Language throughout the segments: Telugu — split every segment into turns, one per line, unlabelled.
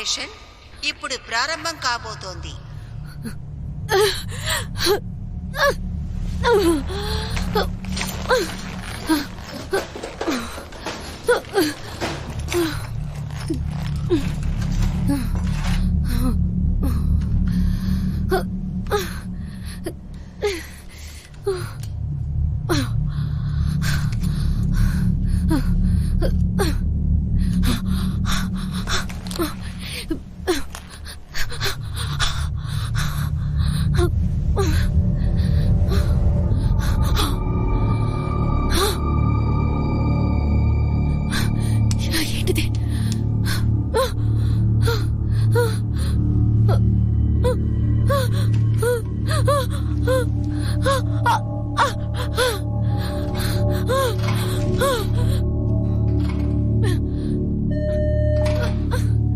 ఆపరేషన్ ఇప్పుడు ప్రారంభం కాబోతోంది.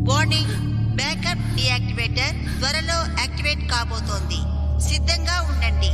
వార్నింగ్, బ్యాకప్ డీయాక్టివేటర్ త్వరలో యాక్టివేట్ కాబోతోంది. సిద్ధంగా ఉండండి.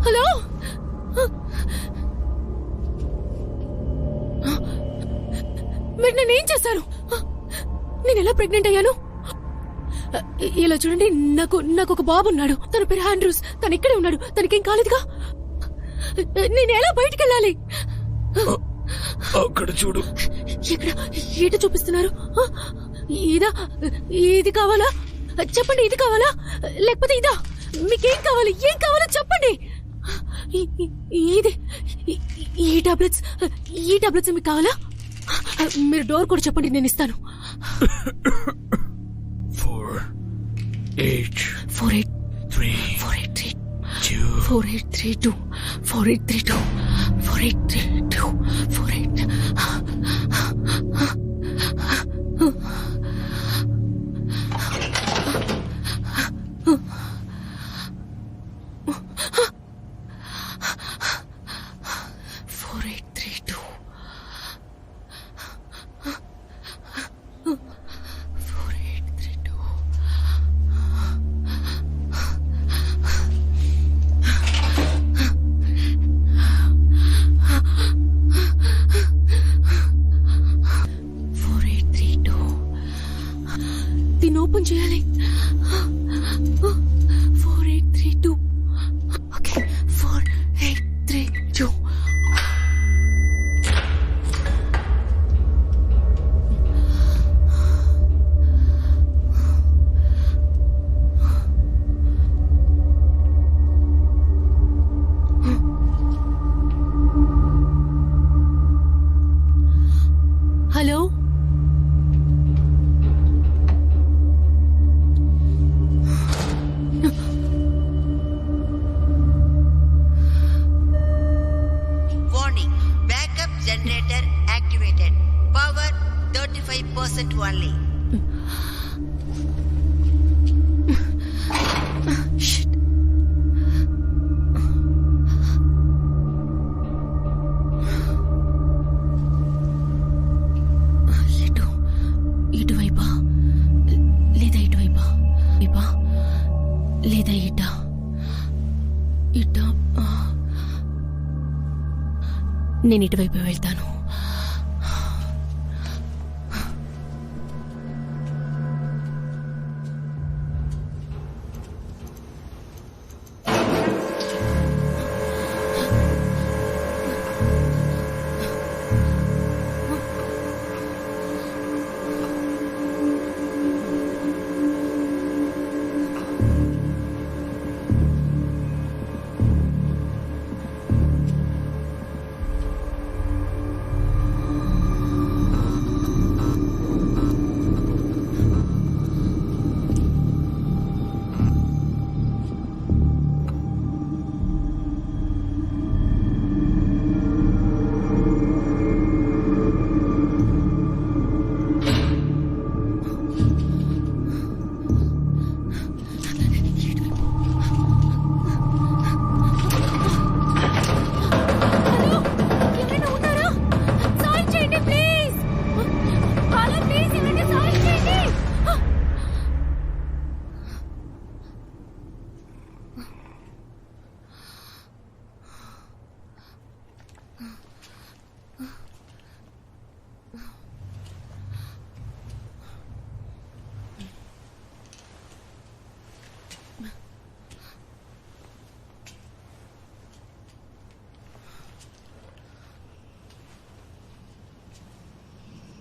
హలో, మీరు నేనేం చేశారు? నేను ఎలా ప్రెగ్నెంట్ అయ్యాను? ఇలా చూడండి, నాకు ఒక బాబు ఉన్నాడు. తన పేరు ఆండ్రూస్. తను ఇక్కడే ఉన్నాడు. తనకేం కాలేదుగా. నేను ఎలా బయటికి వెళ్ళాలి?
అక్కడ చూడు.
ఇక్కడ ఏట చూపిస్తున్నారు? ఇదా? ఇది కావాలా? చెప్పండి, ఇది కావాలా లేకపోతే ఇదా? మీకేం కావాలి? ఏం కావాలో చెప్పండి. ఇది ఈ టాబ్లెట్స్ మీకు కావాలా? మీరు డోర్ కూడా చెప్పండి, నేను ఇస్తాను. 4832. దీన్ని ఓపెన్ చేయాలి. 4832. Okay, 4832. Hello,
warning, backup generator activated. Power 35% only.
ఇటువైపా లేదా ఇటువైపా? లేదా ఇటా? నేను ఇటువైపు వెళ్తాను.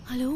హలో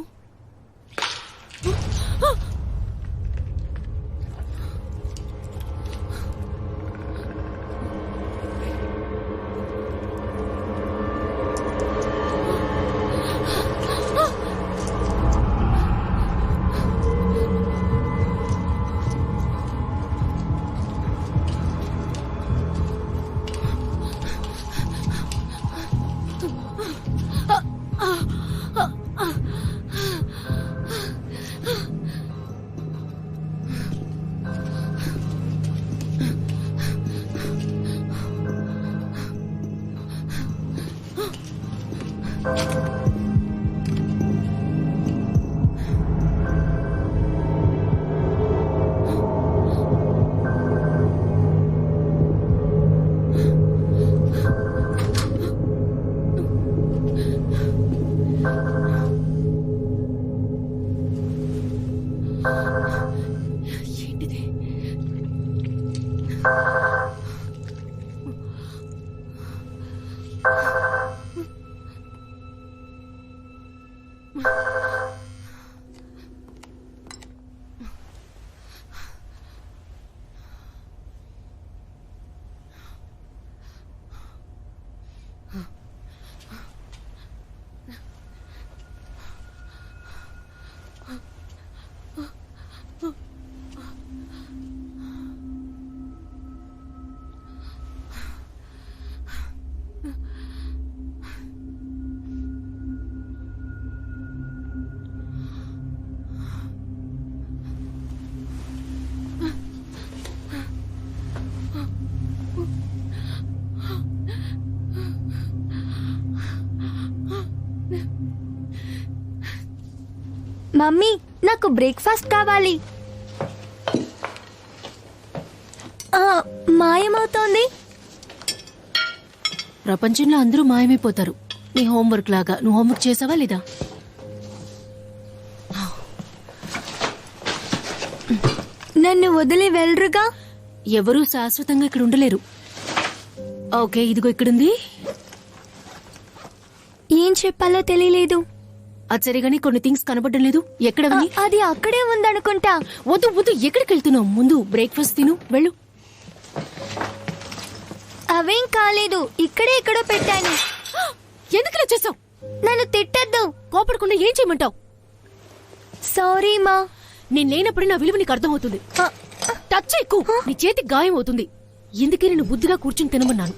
ఏంటిది?
మమ్మీ నాకు బ్రేక్ఫాస్ట్ కావాలి. మాయమవుతోంది.
ప్రపంచంలో అందరూ మాయమైపోతారు. నీ హోంవర్క్ లాగా. నువ్వు హోంవర్క్ చేసావా లేదా?
నన్ను వదిలి వెళ్ళరుగా.
ఎవరూ శాశ్వతంగా ఇక్కడ ఉండలేరు. ఓకే, ఇదిగో ఇక్కడుంది.
ఏం చెప్పాలో తెలియలేదు.
అది సరిగాని కొన్ని థింగ్స్ కనబడడం లేదు. ఎక్కడవని?
అది అక్కడే ఉందనుకుంటా.
వద్దు వద్దు, ఎక్కడికి వెళ్తున్నావు? ముందు బ్రేక్ఫాస్ట్ తిను, వెళ్ళు.
అవేం కాలేదు, ఇక్కడే ఎక్కడో పెట్టాను.
ఎందుకు ఇలా చేసావు?
నన్ను తిట్టద్దు.
కోపడకుండా ఏం చేయమంటావు?
సారీ మా.
నేను లేనప్పుడే నా విలువ నీకు అర్థమవుతుంది. టచ్ ఎక్కువ, నీ చేతికి గాయం అవుతుంది. ఎందుకే నేను బుద్ధిగా కూర్చుని తినమన్నాను.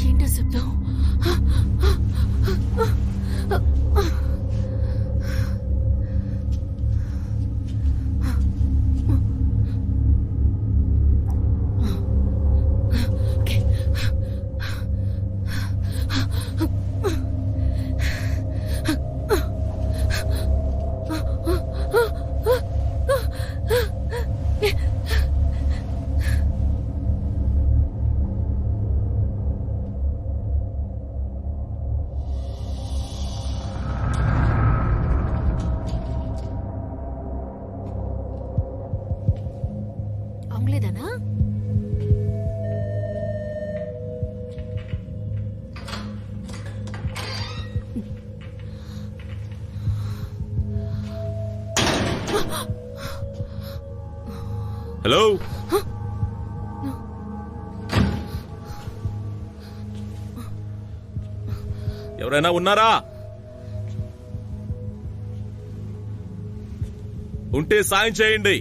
ఏంటో శబ్దం? అవలేదనా?
హలో, ఎవరైనా ఉన్నారా? ఉంటే సాయం చేయండి.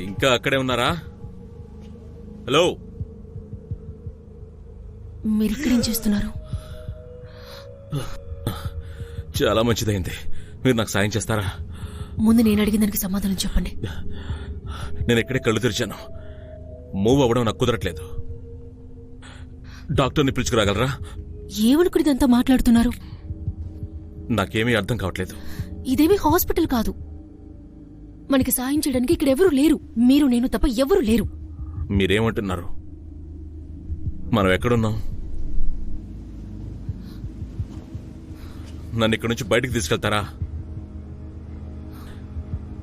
ఇంకా అక్కడే ఉన్నారా? హలో,
మీరు ఇక్కడేం చేస్తున్నారు?
చాలా మంచిదైంది. మీరు నాకు సాయం చేస్తారా?
ముందు నేను అడిగిన దానికి సమాధానం చెప్పండి.
నేను ఇక్కడే కళ్ళు తెరిచాను. మూవ్ అవ్వడం నాకు కుదరట్లేదు. డాక్టర్ని పిలుచుకురాగలరా?
ఏమనుకుని ఇదంతా మాట్లాడుతున్నారు?
నాకేమీ అర్థం కావట్లేదు.
ఇదేమీ హాస్పిటల్ కాదు. మనకి సాయం చేయడానికి ఇక్కడ ఎవరూ లేరు. మీరు నేను తప్ప ఎవరూ లేరు.
మీరేమంటున్నారు? మనం ఎక్కడున్నాం? నన్ను ఇక్కడి నుంచి బయటికి తీసుకెళ్తారా?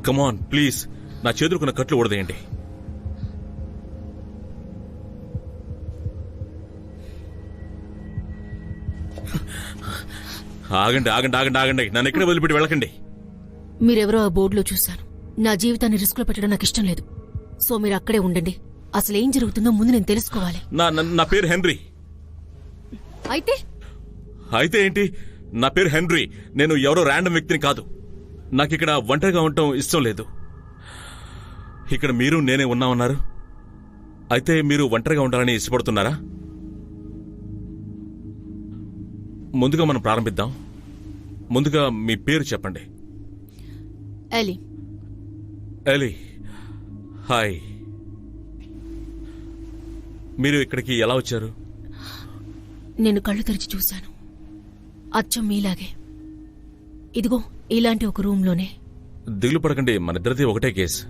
కమాన్ ప్లీజ్, నా చేతులుకున్న కట్లు ఊడదేయండి. ఆగండి ఆగండి ఆగండి ఆగండి, నన్ను ఇక్కడే వదిలిపెట్టి వెళ్ళకండి.
మీరెవరో ఆ బోర్డులో చూశాను. నా జీవితాన్ని రిస్క్ లో పెట్టడం నాకు ఇష్టం లేదు. సో మీరు అక్కడే ఉండండి. అసలు ఏం జరుగుతుందో ముందు నేను తెలుసుకోవాలి.
నా పేరు హెన్రీ.
అయితే
అయితే ఏంటి? నా పేరు హెన్రీ. నేను ఎవరో ర్యాండమ్ వ్యక్తిని కాదు. నాకు ఇక్కడ ఒంటరిగా ఉండటం ఇష్టం లేదు. ఇక్కడ మీరు నేనే ఉన్నామన్నారు. అయితే మీరు ఒంటరిగా ఉండాలని ఇష్టపడుతున్నారా? ముందుగా మనం ప్రారంభిద్దాం. ముందుగా మీ పేరు చెప్పండి.
ఎలీ.
Ellie, hi. మీరు ఇక్కడికి ఎలా వచ్చారు?
నేను కళ్ళు తెరిచి చూశాను. అచ్చం మీలాగే. ఇదిగో ఇలాంటి ఒక రూమ్లోనే.
దిగులు పడకండి, మనిద్దరిది ఒకటే కేసు.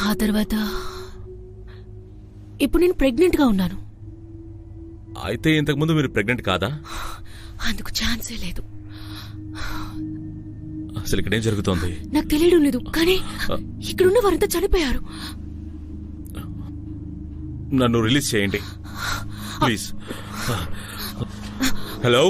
ఆ తర్వాత ఇప్పుడు నేను ప్రెగ్నెంట్ గా ఉన్నాను.
అయితే ఇంతకుముందు మీరు ప్రెగ్నెంట్ కాదా?
అందుకు ఛాన్సే లేదు.
అసలు ఇక్కడేం జరుగుతోంది?
నాకు తెలియడం లేదు, కానీ ఇక్కడున్న వారంతా చనిపోయారు.
నన్ను రిలీజ్ చేయండి ప్లీజ్. హలో,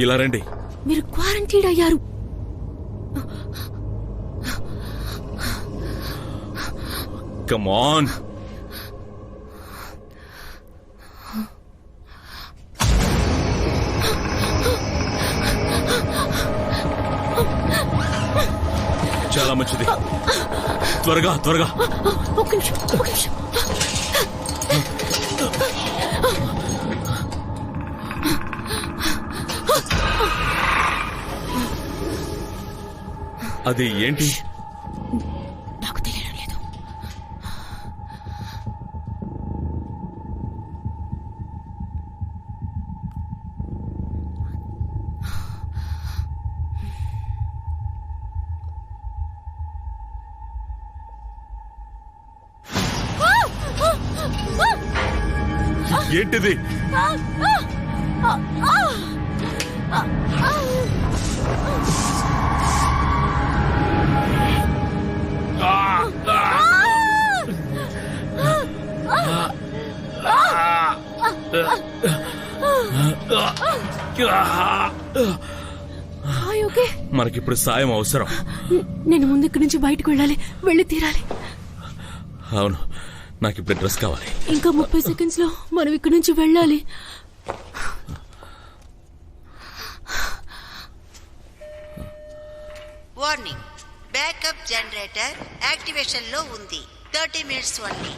ఇలా రండి.
మీరు క్వారంటైన్ అయ్యారు.
Come on. చాలా మంచిది. త్వరగా త్వరగా.
ఒక్క నిమిషం, ఒక్క నిమిషం.
అది ఏంటి?
నాకు తెలియడం లేదు.
ఏంటిది? మనకిప్పుడు సాయం అవసరం.
నేను ముందు ఇక్కడి నుంచి బయటకు వెళ్ళి తీరాలి.
అవును, నాకు ఇప్పుడు డ్రెస్ కావాలి.
ఇంకా 30 సెకండ్స్ లో మనం ఇక్కడి నుంచి వెళ్ళాలి.
వార్నింగ్, బ్యాకప్ జనరేటర్ యాక్టివేషన్ లో ఉంది. 30 minutes ఓన్లీ.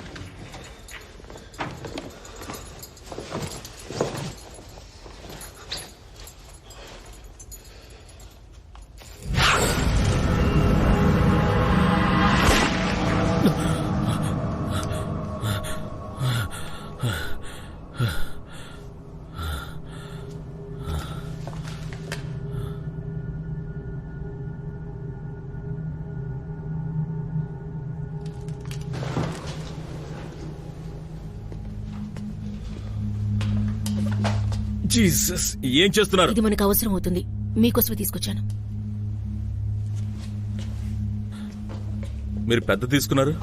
జీసస్, ఏం చేస్తున్నారు?
ఇది మనకు అవసరం అవుతుంది, మీకోసమే తీసుకొచ్చాను.
మీరు పెద్ద తీసుకున్నారు.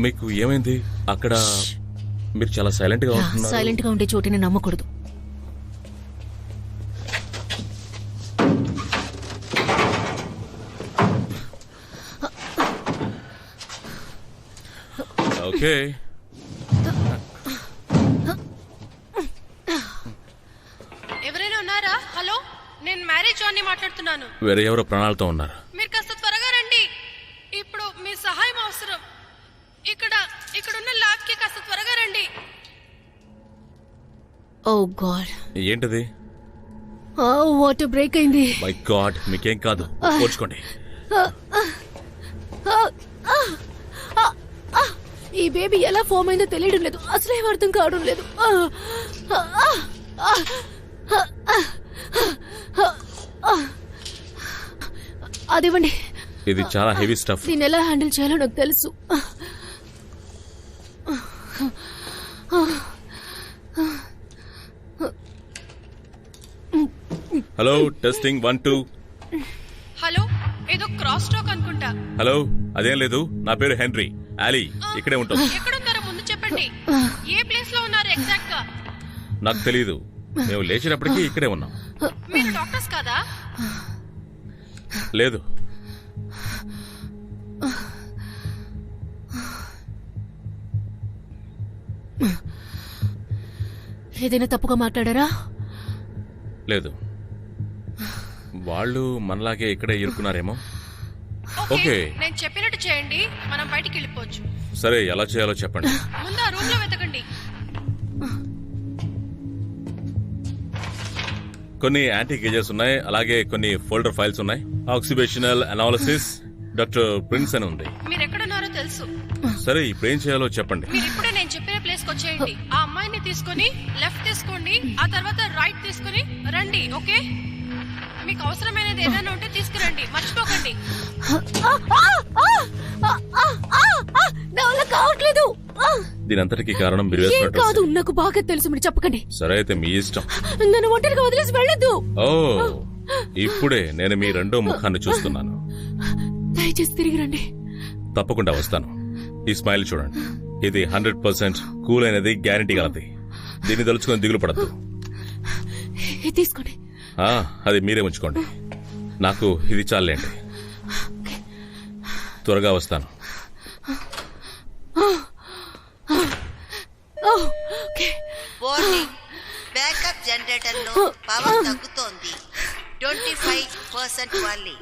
మీకు ఏమైంది? అక్కడ మీరు చాలా సైలెంట్ గా ఉంటున్నారు.
సైలెంట్ గా ఉండే చోటిని నమ్మకూడదు.
ఓకే,
ఎవరైనా ఉన్నారా? హలో, నేను మ్యారేజ్ జాన్ని మాట్లాడుతున్నాను.
వేరే ఎవరో ప్రాణాలతో ఉన్నారు.
మీరు కాస్త త్వరగా రండి. ఇప్పుడు మీ సహాయం అవసరం. ఇక్కడున్న ల్యాబ్ కి కాస్త త్వరగా రండి.
ఓ గాడ్,
ఏంటది?
వాటర్ బ్రేక్ అయింది.
మై గాడ్, మీకేం కాదు, పోల్చుకోండి.
ఈ బేబీ ఎలా ఫామ్ అయిందో తెలియడం లేదు, అసలేం అర్థం కావడం లేదు. అదివ్వండి.
ఇది చాలా హెవీ స్టఫ్.
దీన్ని ఎలా హ్యాండిల్ చేయాలో నాకు తెలుసు.
Hello, testing 1 2.
హలో, ఏదో క్రాస్ టాక్ అనుకుంటా.
హలో, అదేం లేదు. నా పేరు హెన్రీ. ఆలీ ఇక్కడే ఉంటుంది.
ఎక్కడున్నారో ముందు చెప్పండి. ఏ ప్లేస్ లో ఉన్నారు ఎగ్జాక్ట్ గా?
నాకు తెలీదు. మేము లేచినప్పటికీ ఇక్కడే ఉన్నాం.
మీరు డాక్టర్స్ కాదా?
లేదు.
ఏదైనా తప్పుగా మాట్లాడారా?
లేదు, వాళ్ళు మనలాగే ఇక్కడే ఇరుక్కున్నారేమో.
Okay,
okay.
నేను చెప్పినట్టు చేయండి, మనం బయటికి వెళ్ళిపోవచ్చు.
సరే, ఎలా చేయాలో చెప్పండి.
ముందు ఆ రూమ్ లో వెతకండి.
కొన్ని యాంటీ గేజెస్ ఉన్నాయి, అలాగే కొన్ని ఫోల్డర్ ఫైల్స్ ఉన్నాయి. ఆక్సిబేషనల్ అనాలిసిస్ డాక్టర్ ప్రిన్స్ అని ఉంది.
మీరు ఎక్కడున్నారో తెలుసు.
సరే, ఇప్పుడు ఏం చేయాలో చెప్పండి.
మీరు ఇప్పుడే నేను చెప్పిన ప్లేస్ కి వచ్చేయండి. ఆ అమ్మాయిని తీసుకొని లెఫ్ట్ తీసుకోండి, ఆ తర్వాత రైట్ తీసుకొని రండి. ఓకే, మీకు అవసరమైనది ఏదైనా ఉంటే తీసుకురండి, మర్చిపోకండి.
నా వల్ల కావట్లేదు.
దీనంతటికి కారణం మీరు
ఏం
వేసుకున్న
కాదు,
డ్రెస్.
నాకు బాగా తెలుసు, మీరు చెప్పకండి.
సరే, అయితే మీ ఇష్టం.
నన్ను ఒంటరిగా వదిలేసి వెళ్ళొద్దు.
ఓ, ఇప్పుడే నేను మీ రెండో ముఖాన్ని చూస్తున్నాను.
దయచేసి తిరిగి రండి.
తప్పకుండా వస్తాను. ఈ స్మైల్ చూడండి, ఇది 100% కూల్ అయినది, గ్యారంటీ గలది. దీన్ని తలుచుకొని దిగులు పడద్దు.
ఇది తీసుకోండి.
అది మీరే ఉంచుకోండి. నాకు ఇది చాలండి. త్వరగా వస్తాను.
వార్నింగ్, బ్యాకప్ జనరేటర్ లో పవర్ తగ్గుతోంది. 25% ఓన్లీ.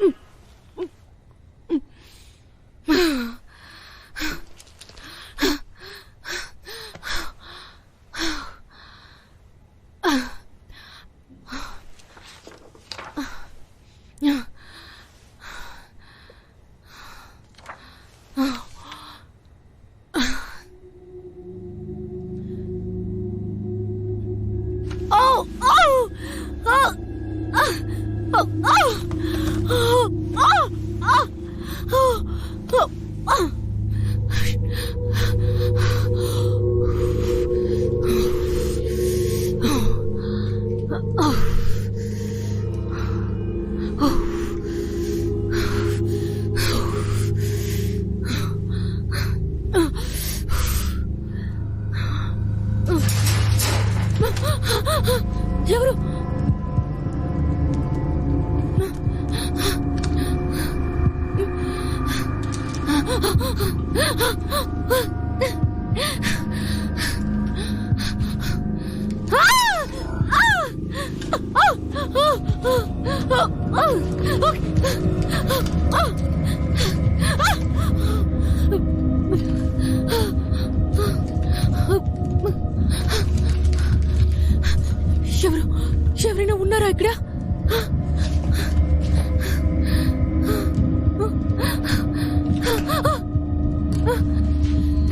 ఎవరు? ఎవరైనా ఉన్నారా ఇక్కడ?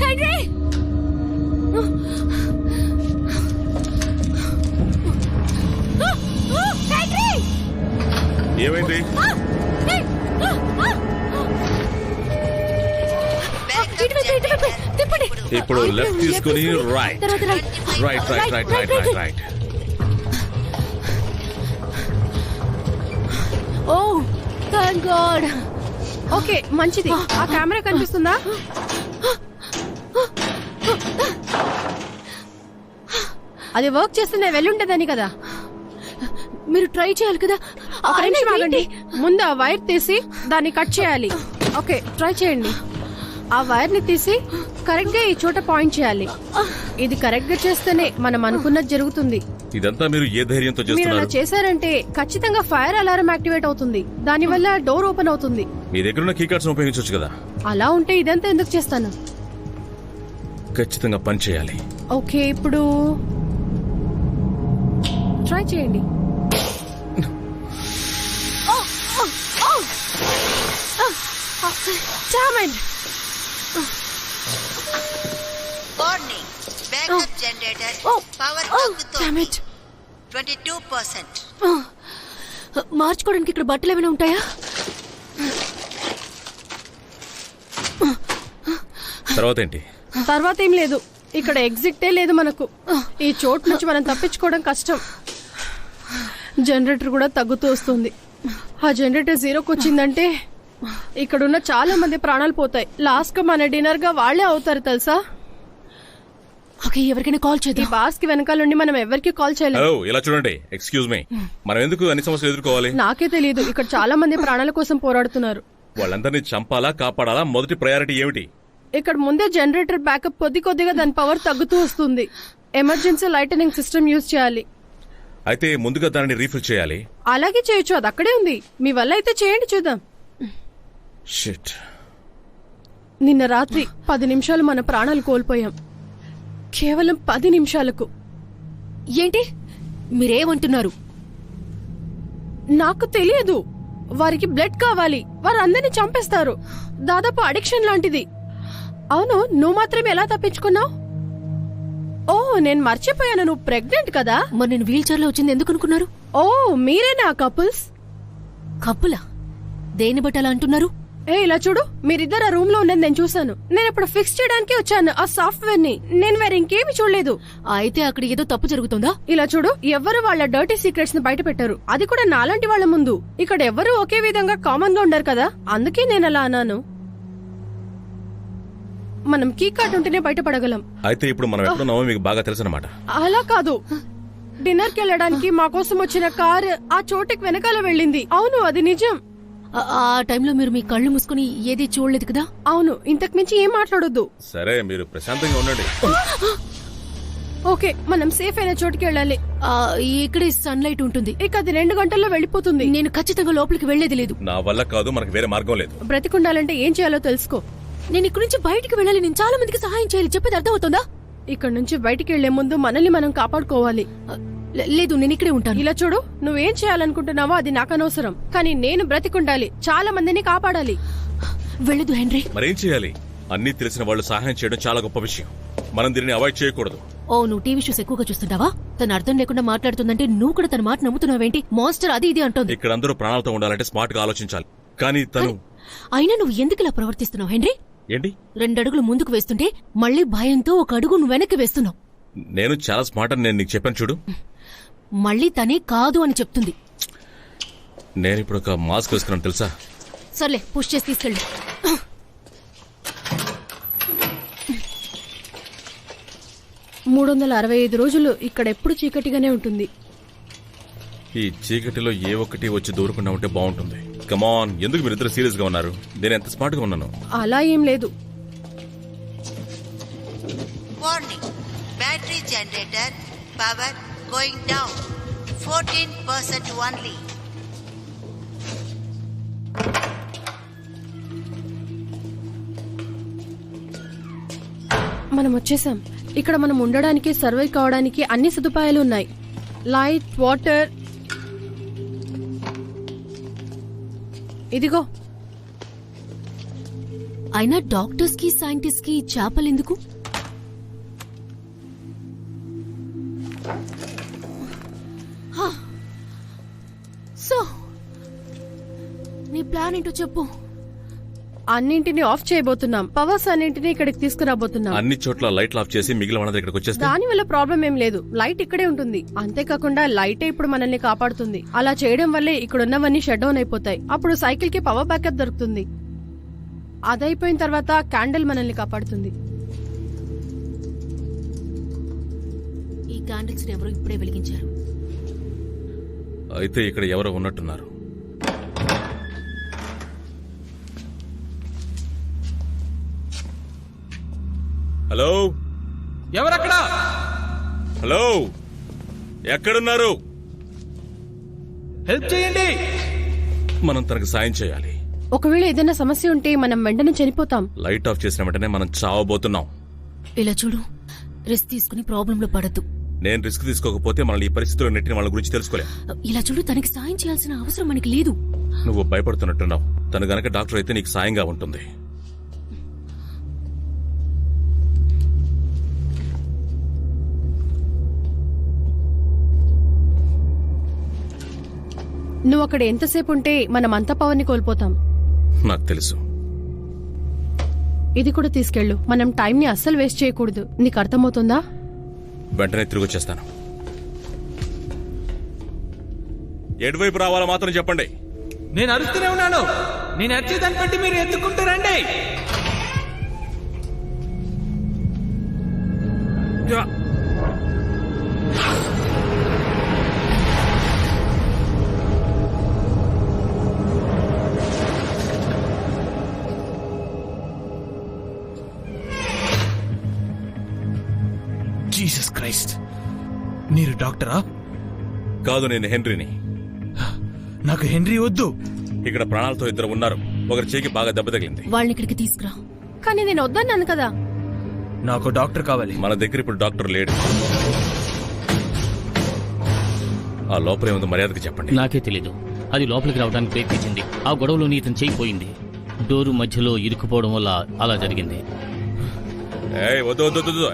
హెన్రీ! హెన్రీ!
ఏమైంది?
బ్యాకప్
ఇటువైపు,
జనరేటర్
తిప్పండి.
ఇప్పుడు
ఇప్పుడు లెఫ్ట్ తీసుకుని రైట్
తర్వాత
right right right right right right.
Oh thank God.
Okay మంచిది. ఆ కెమెరా కనిపిస్తుందా? అది వర్క్ చేస్తున్నా వెళ్ళుంటదని కదా.
మీరు ట్రై చేయాలి కదా.
ఒక నిమిషం ఆగండి. ముందు ఆ వైర్ తీసి దాన్ని కట్ చేయాలి. ఓకే ట్రై చేయండి. ఆ వైర్ ని తీసి కరెక్ట్ గా ఈ చోట పాయింట్ చేయాలి. ఇది కరెక్ట్ గా చేస్తేనే మనం అనుకున్నది జరుగుతుంది.
ఇదంతా మీరు ఏ ధైర్యంతో
మీరు అలా
చేస్తున్నారు?
చేశారంటే ఖచ్చితంగా ఫైర్ అలారం యాక్టివేట్ అవుతుంది. దానివల్ల డోర్ ఓపెన్ అవుతుంది.
మీ దగ్గర ఉన్న కీ కార్డ్స్ ఉపయోగించవచ్చు కదా.
అలా ఉంటే ఇదంతా ఎందుకు చేస్తాను?
ఖచ్చితంగా పని చేయాలి.
ఓకే ఇప్పుడు ట్రై చేయండి.
Warning, backup generator power
damn it.
తగ్గుతోంది 22%.
మార్చుకోవడానికి ఇక్కడ బట్టలు ఏమైనా ఉంటాయా?
తర్వాత ఏంటి?
తర్వాత ఏం లేదు. ఇక్కడ ఎగ్జిటే లేదు మనకు. ఈ చోటు నుంచి మనం తప్పించుకోవడం కష్టం. జనరేటర్ కూడా తగ్గుతూ వస్తుంది. ఆ జనరేటర్ జీరోకి వచ్చిందంటే ఇక్కడున్న చాలా మంది ప్రాణాలు పోతాయి. లాస్ట్ గా మన డిన్నర్ గా వాళ్లే అవుతారు తెలుసా.
ఓకే ఎవరికైనా కాల్
ఈ
చేద్దాం.
బాస్ కి వెనకాల నుండి మనం ఎవరికి కాల్ చేయలేము.
హలో, ఇలా చూడండి. ఎక్స్క్యూజ్ మీ, మనం ఎందుకు అన్ని సమస్యలు ఎదుర్కోవాలి?
నాకే తెలియదు. ఇక్కడ చాలా మంది ప్రాణాల కోసం పోరాడుతున్నారు.
వాళ్ళందరినీ చంపాలా కాపాడాలా? మొదటి ప్రయారిటీ ఏమిటి?
ఇక్కడ ముందే జనరేటర్ బ్యాకప్ కొద్ది కొద్దిగా దాని పవర్ తగ్గుతూ వస్తుంది. ఎమర్జెన్సీ లైటనింగ్ సిస్టమ్ యూజ్ చేయాలి.
అయితే ముందుగా దానిని రీఫిల్ చేయాలి.
అలాగే చేయొచ్చు, అది అక్కడే ఉంది. మీ వల్ల అయితే చేయండి చూద్దాం.
షిట్.
నిన్న రాత్రి 10 నిమిషాలు మన ప్రాణాలు కోల్పోయాం. కేవలం 10 నిమిషాలకు.
ఏంటి మీరేమంటున్నారు?
నాకు తెలియదు. వారికి బ్లడ్ కావాలి. వారు అందరినీ చంపేస్తారు. దాదాపు అడిక్షన్ లాంటిది. అవును, నువ్వు మాత్రమే ఎలా తప్పించుకున్నావు? ఓ నేను మర్చిపోయాను, నువ్వు ప్రెగ్నెంట్ కదా.
మరి నేను వీల్ చైర్ లో వచ్చింది ఎందుకు అనుకున్నారు?
ఓ మీరేనా కపుల్స్?
కప్పులా? దేని బట్టి అలా అంటున్నారు?
ఏ ఇలా చూడు, మీరిద్దరు ఆ రూమ్ లో ఉన్నది నేను చూసాను. నేను ఇప్పుడు ఫిక్స్ చేయడానికి వచ్చాను ఆ సాఫ్ట్వేర్ ని. నేను వేరే ఇంకేమి చూడలేదు.
అయితే అక్కడ ఏదో తప్పు జరుగుతుందా?
ఇలా చూడు, ఎవ్వరు వాళ్ళ డర్టీ సీక్రెట్స్ ని బయట పెట్టారు. అది కూడా నాలాంటి వాళ్ళ ముందు. ఇక్కడ ఎవ్వరు ఒకే విధంగా కామన్ గా ఉండరు కదా, అందుకే నేను అలా అన్నాను. మనం కీ కార్డ్ ఉంటేనే బయటపడగలం.
అయితే ఇప్పుడు మనం ఎక్కడున్నామో మీకు బాగా తెలుసు అన్నమాట.
అలా కాదు, డిన్నర్ కి వెళ్ళడానికి మా కోసం వచ్చిన కార్ ఆ చోటుకి వెనకాల వెళ్ళింది. అవును అది నిజం.
ఆ టైంలో మీరు మీ కళ్ళు మూసుకుని ఏది చూడలేదు కదా?
అవును, ఇంతకు మించి ఏం మాట్లాడొద్దు.
సరే, మీరు ప్రశాంతంగా ఉండండి.
ఓకే, మనం సేఫ్ అయిన చోటుకి వెళ్ళాలి.
ఇక్కడే సన్లైట్ ఉంటుంది.
ఇక అది 2 గంటల్లో వెళ్ళిపోతుంది.
నేను ఖచ్చితంగా లోపలికి వెళ్లేది లేదు.
నా వల్ల కాదు, మనకు వేరే మార్గం లేదు.
బ్రతికుండాలంటే ఏం చేయాలో తెలుసుకో.
నేను ఇక్కడి నుంచి బయటికి వెళ్ళాలి. నేను చాలా మందికి సహాయం చేయాలి. చెప్పేది అర్థమవుతుందా?
ఇక్కడ నుంచి బయటికి వెళ్లే ముందు మనల్ని మనం కాపాడుకోవాలి.
లేదు, నేను ఇక్కడే ఉంటాను.
ఇలా చూడు, నువ్వేం చేయాలనుకుంటున్నావో అది నాకు అనవసరం, కానీ నేను బ్రతికుండాలి. చాలా మందిని కాపాడాలి.
వెళ్ళదు హెన్రీ.
మరేం చేయాలి? అన్నీ తెలిసిన వాళ్ళు సహాయం చేయడం చాలా గొప్ప విషయం. మనం దీనిని అవాయిడ్ చేయకూడదు.
ఓ నువ్వు టీవీ షోస్ ఎక్కువగా చూస్తుంటావా? తన అర్థం లేకుండా మాట్లాడుతుందంటే నువ్వు కూడా తన మాట నమ్ముతున్నావేంటి? మాస్టర్ అది ఇది అంటోంది.
ఇక్కడ అందరూ ప్రాణాలతో ఉండాలంటే స్మార్ట్ గా ఆలోచించాలి. కానీ తను
అయినా నువ్వు ఎందుకు ఇలా ప్రవర్తిస్తున్నావు హెన్రీ?
ఏంటి?
2 అడుగులు ముందుకు వేస్తుంటే మళ్ళీ భయంతో 1 అడుగు నువ్వు వెనక్కి వేస్తున్నావు.
నేను చాలా స్మార్ట్ అని నేను నీకు చెప్పాను చూడు.
మళ్ళీ తనే కాదు అని చెప్తుంది.
నేను ఇప్పుడు ఒక మాస్క్ వేసుకున్నాను తెలుసా?
సర్లే, పుష్ చేసి తీసుకెళ్ళు.
365 రోజులు ఇక్కడ ఎప్పుడు చీకటిగానే ఉంటుంది.
ఈ చీకటిలో ఏ ఒక్కటి వచ్చి దూరకుండా ఉంటే బాగుంటుంది. కమాన్, ఎందుకు మీరిద్దరు సీరియస్ గా ఉన్నారు? నేను ఎంత స్మార్ట్ గా ఉన్నాను.
అలా ఏం లేదు.
Warning, battery generator power going down 14% only.
మనం వచ్చేసాం. ఇక్కడ మనం ఉండడానికి, సర్వైవ్ కావడానికి అన్ని సదుపాయాలు ఉన్నాయి. Light, water. ఇదిగో.
అయినా డాక్టర్స్ కి సైంటిస్ట్ కి చేపలు ఎందుకు? సో నీ ప్లాన్ ఏంటో చెప్పు.
అన్నింటినీ ఆఫ్ చేయబోతున్నాం. పవర్స్ అన్నింటినీ ఇక్కడికి తీసుకురాబోతున్నాం.
అన్ని చోట్ల లైట్లు ఆఫ్ చేసి మిగిలిన వాళ్ళందరూ ఇక్కడికి వచ్చేస్తే
దాని వల్ల ప్రాబ్లం ఏం లేదు. లైట్ ఇక్కడే ఉంటుంది. అంతేకాకుండా లైటే ఇప్పుడు మనల్ని కాపాడుతుంది. అలా చేయడం వల్లే ఇక్కడ ఉన్నవన్నీ షట్ డౌన్ అయిపోతాయి. అప్పుడు సైకిల్ కి పవర్ బ్యాకప్ దొరుకుతుంది. అదైపోయిన తర్వాత క్యాండిల్ మనల్ని కాపాడుతుంది.
ఈ క్యాండిల్స్ ఎవరు ఇప్పుడే వెలిగించారు.
అయితే ఇక్కడ ఎవరో ఉన్నట్టున్నారు. హలో,
ఎవరక్కడ?
హలో, ఎక్కడున్నారు?
హెల్ప్ చేయండి.
మనం తనకు సాయం చేయాలి.
ఒకవేళ ఏదైనా సమస్య ఉంటే మనం వెంటనే చనిపోతాం.
లైట్ ఆఫ్ చేసిన వెంటనే మనం చావబోతున్నాం.
ఇలా చూడు, రిస్క్ తీసుకుని ప్రాబ్లం లో పడద్దు.
నేను రిస్క్ తీసుకోకపోతే మనల్ని ఈ పరిస్థితుల్లో నెట్టిన వాళ్ళ గురించి తెలుసుకోలేం.
ఇలా చూడు, తనకి సాయం చేయాల్సిన అవసరం మనకి లేదు.
నువ్వు భయపడుతున్నట్టున్నావు. తను గనక డాక్టర్ అయితే నీకు సాయంగా ఉంటుంది.
నువ్వు అక్కడ ఎంతసేపు ఉంటే మనం అంత పవర్ ని కోల్పోతాం.
నాకు తెలుసు.
ఇది కూడా తీసుకెళ్ళు. మనం టైం ని అస్సలు వేస్ట్ చేయకూడదు. నీకు అర్థమవుతుందా?
వెంటనే తిరిగి వచ్చేస్తాను. ఎటువైపు రావాలో మాత్రం చెప్పండి.
నేను అరుస్తూనే ఉన్నాను. నేను అరిచేదాన్ని బట్టి మీరు ఎత్తుకుంటారండి. జీసస్ క్రైస్ట్, మీరు డాక్టరా?
కాదు, నేను హెన్రీని.
నాకు హెన్రీ వద్దు.
ఇక్కడ ప్రాణాలతో ఇద్దరు ఉన్నారు. ఒకరి చేయికి బాగా దెబ్బ తగిలింది.
వాళ్ళని ఇక్కడికి తీసుకురా.
కానీ నేను వద్దన్నాను కదా.
నాకు డాక్టర్ కావాలి.
మన దగ్గర ఇప్పుడు డాక్టర్ లేడు. ఆ లోపల ఏముందో మర్యాదకి చెప్పండి.
నాకే తెలీదు. అది లోపలికి రావడానికి ప్రయత్నించింది. ఆ గొడవలో ఇతను చేయిపోయింది. డోరు మధ్యలో ఇరుక్కుపోవడం వల్ల అలా జరిగింది.
ఏయ్, వద్దు వద్దు వద్దు.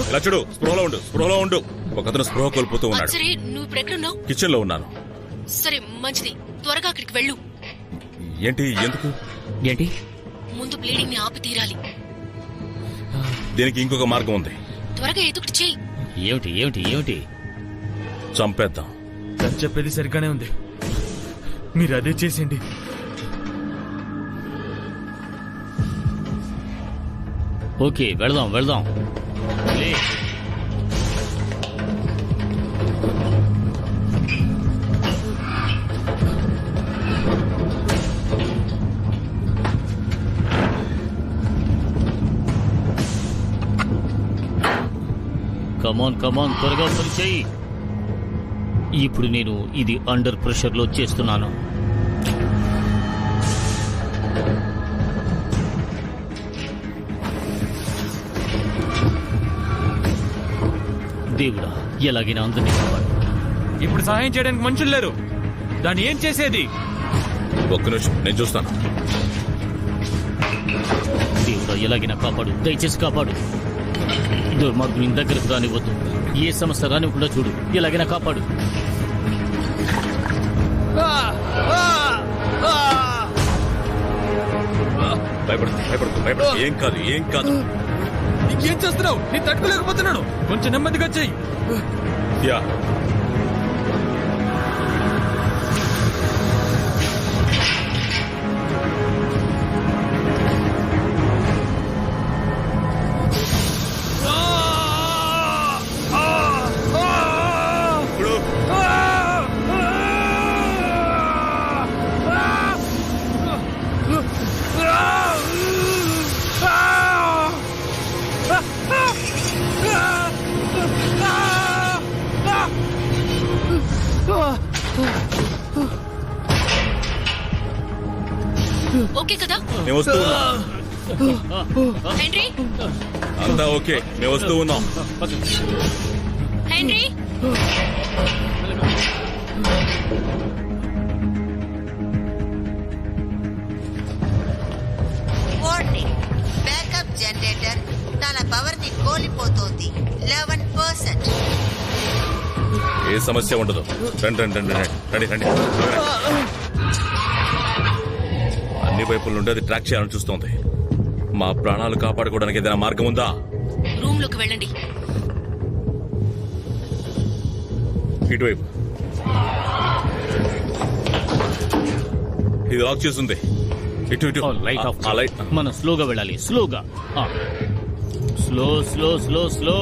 ఇలా చూడు, స్పృహలో ఉండు, స్పృహలో ఉండు. ఒకతను స్పృహ కోల్పోతూ ఉన్నాడు.
సరే, నువ్వు ఇప్పుడు ఎక్కడున్నావు?
కిచెన్ లో ఉన్నాను.
సరే, మంచిది. త్వరగా అక్కడికి వెళ్ళు.
ఏంటి? ఎందుకు?
ఏంటి?
ముందు బ్లీడింగ్ ని ఆపి తీరాలి.
దీనికి ఇంకొక మార్గం ఉంది.
త్వరగా ఎదుటి చెయ్యి.
ఏమిటి ఏమిటి ఏమిటి?
చంపేద్దాం.
తను చెప్పేది సరిగ్గానే ఉంది. మీరు అదే చేసేయండి.
ఓకే, వెళదాం వెళదాం. లే. కమాన్ కమాన్, త్వరగా పని చెయ్యి. ఇప్పుడు నేను ఇది అండర్ ప్రెషర్ లో చేస్తున్నాను. దేవుడా, ఎలాగైనా అందరినీ కాపాడు.
ఇప్పుడు సహాయం చేయడానికి మనుషులు లేరు. దాన్ని ఏం చేసేది?
ఒక్క నిమిషం, నేను చూస్తాను.
దేవుడా, ఎలాగైనా కాపాడు, దయచేసి కాపాడు. దుర్మార్గుని దగ్గరకు రానివ్వద్దు. ఏ సమస్య రానివ్వకుండా చూడు. ఎలాగైనా కాపాడు.
భయపడుతుంది, భయపడుతుంది, భయపడుతుంది. ఏం కాదు, ఏం కాదు.
ఇంకేం చేస్తున్నావు? నేను తట్టుకోలేకపోతున్నాను. కొంచెం నెమ్మదిగా చెయ్యి.
యా,
ఓకే కదా?
మేము వస్తూ ఉన్నాం.
హెన్రీ,
అంతా ఓకే, మేము వస్తూ ఉన్నాం.
హెన్రీ.
వార్నింగ్, బ్యాకప్ జనరేటర్ తన పవర్ ని కోల్పోతోంది. 11%.
ఏ సమస్య ఉండదు. రండి రండి రండి రండి రండి రండి. అన్ని వైపుల నుండి అది ట్రాక్ చేయాలని చూస్తోంది. మా ప్రాణాలు కాపాడుకోవడానికి ఏదైనా మార్గం ఉందా?
రూమ్ లోకి వెళ్ళండి.
ఇటువైపు. ఇది లాక్ చేస్తుంది. ఇటు ఇటు.
Light of.
ఆ లైట్.
మనం స్లోగా వెళ్ళాలి. స్లోగా. Slow slow slow slow.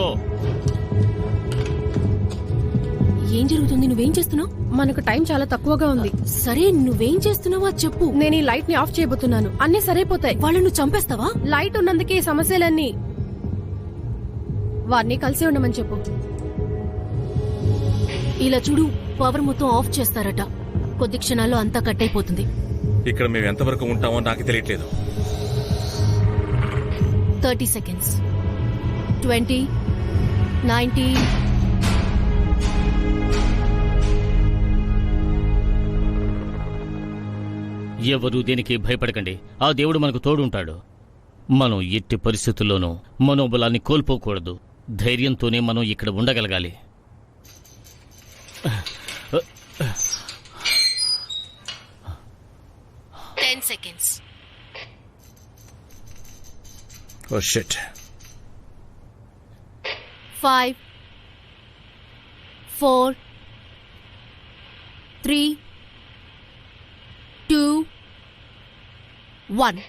ఏం జరుగుతుంది? నువ్వేం చేస్తున్నావు?
మనకు టైం చాలా తక్కువగా ఉంది.
సరే నువ్వేం చేస్తున్నావో చెప్పు.
నేను ఈ లైట్ ని ఆఫ్ చేయబోతున్నాను. అన్ని సరైపోతాయి.
వాళ్ళను చంపేస్తావా?
లైట్ ఉన్నందుకే ఈ సమస్యలన్నీ. వారిని కలిసి ఉండమని చెప్పు.
ఇలా చూడు, పవర్ మొత్తం ఆఫ్ చేస్తారట. కొద్ది క్షణాల్లో అంతా కట్ అయిపోతుంది.
ఇక్కడ మేము ఎంతవరకు ఉంటామో నాకు తెలియట్లేదు.
30 seconds. 20, 19.
ఎవరు దేనికి భయపడకండి. ఆ దేవుడు మనకు తోడుంటాడు. మనం ఎట్టి పరిస్థితుల్లోనూ మనోబలాన్ని కోల్పోకూడదు. ధైర్యంతోనే మనం ఇక్కడ ఉండగలగాలి.
seconds.
Oh shit.
5, 4, 3, 2, 1.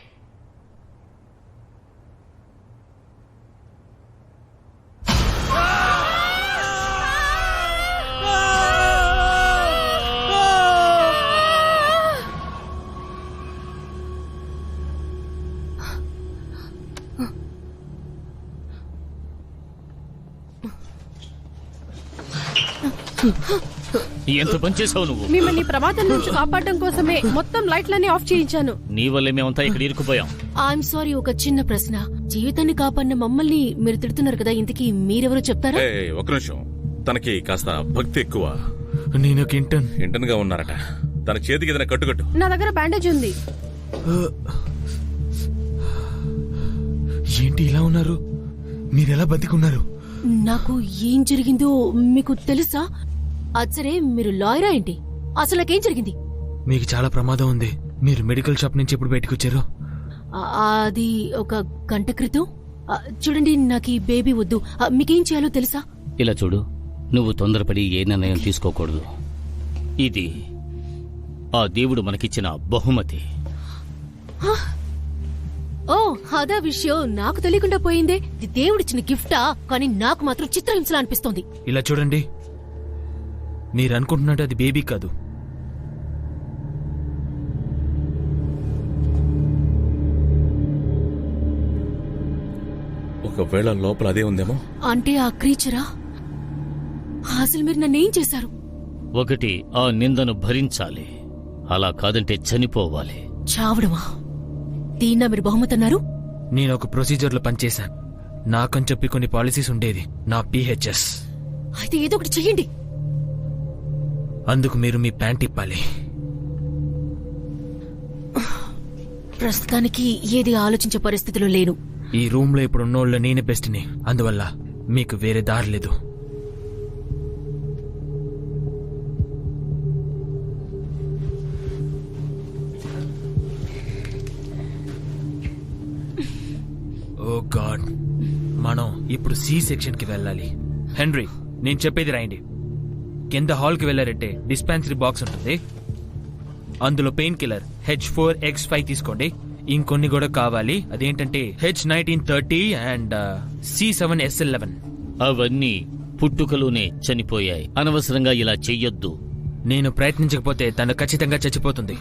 ఎంత పని చేసావు నువ్వు?
మిమ్మల్ని ప్రమాదం నుంచి కాపాడడం కోసమే మొత్తం లైట్లన్నీ ఆఫ్ చేయించాను.
నీ వల్లే మేమంతా ఇక్కడ ఇరుక్కుపోయాం.
ఐఎమ్ సారీ, ఒక చిన్న ప్రశ్న. జీవితాన్ని కాపాడిన మమ్మల్ని మీరు తిడుతున్నారు కదా, ఇంతకీ మీరెవరో చెప్తారా?
ఒక నిమిషం. తనకి కాస్త భక్తి ఎక్కువ.
నేను ఒక
ఇంటర్న్ గా ఉన్నారట. తన చేతికి ఏదైనా కట్టుకట్టు.
నా దగ్గర బ్యాండేజ్ ఉంది.
ఏంటి ఇలా ఉన్నారు? మీరెలా బతికున్నారు?
నాకు ఏం జరిగిందో మీకు తెలుసా? అది సరే, మీరు లాయరా ఏంటి? అసలు నాకేం జరిగింది?
మీకు చాలా ప్రమాదం ఉంది. మీరు మెడికల్ షాప్ నుంచి ఎప్పుడు బయటకు వచ్చారు?
అది ఒక గంట క్రితం. చూడండి, నాకు ఈ బేబీ వద్దు. మీకేం చేయాలో తెలుసా?
ఇలా చూడు, నువ్వు తొందరపడి ఏ నిర్ణయం తీసుకోకూడదు. ఇది ఆ దేవుడు మనకిచ్చిన బహుమతి.
ఓ, అదా విషయం. నాకు తెలియకుండా పోయిందే. ఇది దేవుడిచ్చిన గిఫ్టా? కానీ నాకు మాత్రం చిత్రహింసలా అనిపిస్తోంది.
ఇలా చూడండి, మీరు అనుకుంటున్నట్టు అది బేబీ కాదు.
ఒకవేళ లోపల అదే ఉందేమో.
అంటే ఆ క్రీచరా? అసలు మీరు నన్నేం చేశారు?
ఒకటి, ఆ నిందను భరించాలి. అలా కాదంటే చనిపోవాలి.
చావడమా? దీన్నా మీరు బహుమతి అన్నారు?
నేను ఒక ప్రొసీజర్లో పనిచేశాను. నాకని చెప్పి కొన్ని పాలసీస్ ఉండేది. నా PHS.
అయితే ఏదో ఒకటి చెయ్యండి.
అందుకు మీరు మీ ప్యాంట్ ఇప్పాలి.
ప్రస్తుతానికి ఏది ఆలోచించే పరిస్థితిలో లేను.
ఈ రూమ్ లో ఇప్పుడు ఉన్నోళ్ళు నేనే బెస్ట్ని. అందువల్ల మీకు వేరే దారి లేదు. ఓ గాడ్, మనం ఇప్పుడు C సెక్షన్ కి వెళ్ళాలి. హెన్రీ, నేను చెప్పేది రాయండి. కింద హాల్ కి వెళ్ళారంటే డిస్పెన్సరీ బాక్స్ ఉంటుంది. అందులో పెయిన్ కిల్లర్ H4X5 తీసుకోండి. ఇంకొన్ని కూడా కావాలి. అదేంటంటే H1930 అండ్ C7SL11.
అవన్నీ పుట్టుకలోనే చనిపోయాయి. అనవసరంగా ఇలా చెయ్యొద్దు.
నేను ప్రయత్నించకపోతే తను ఖచ్చితంగా చచ్చిపోతుంది.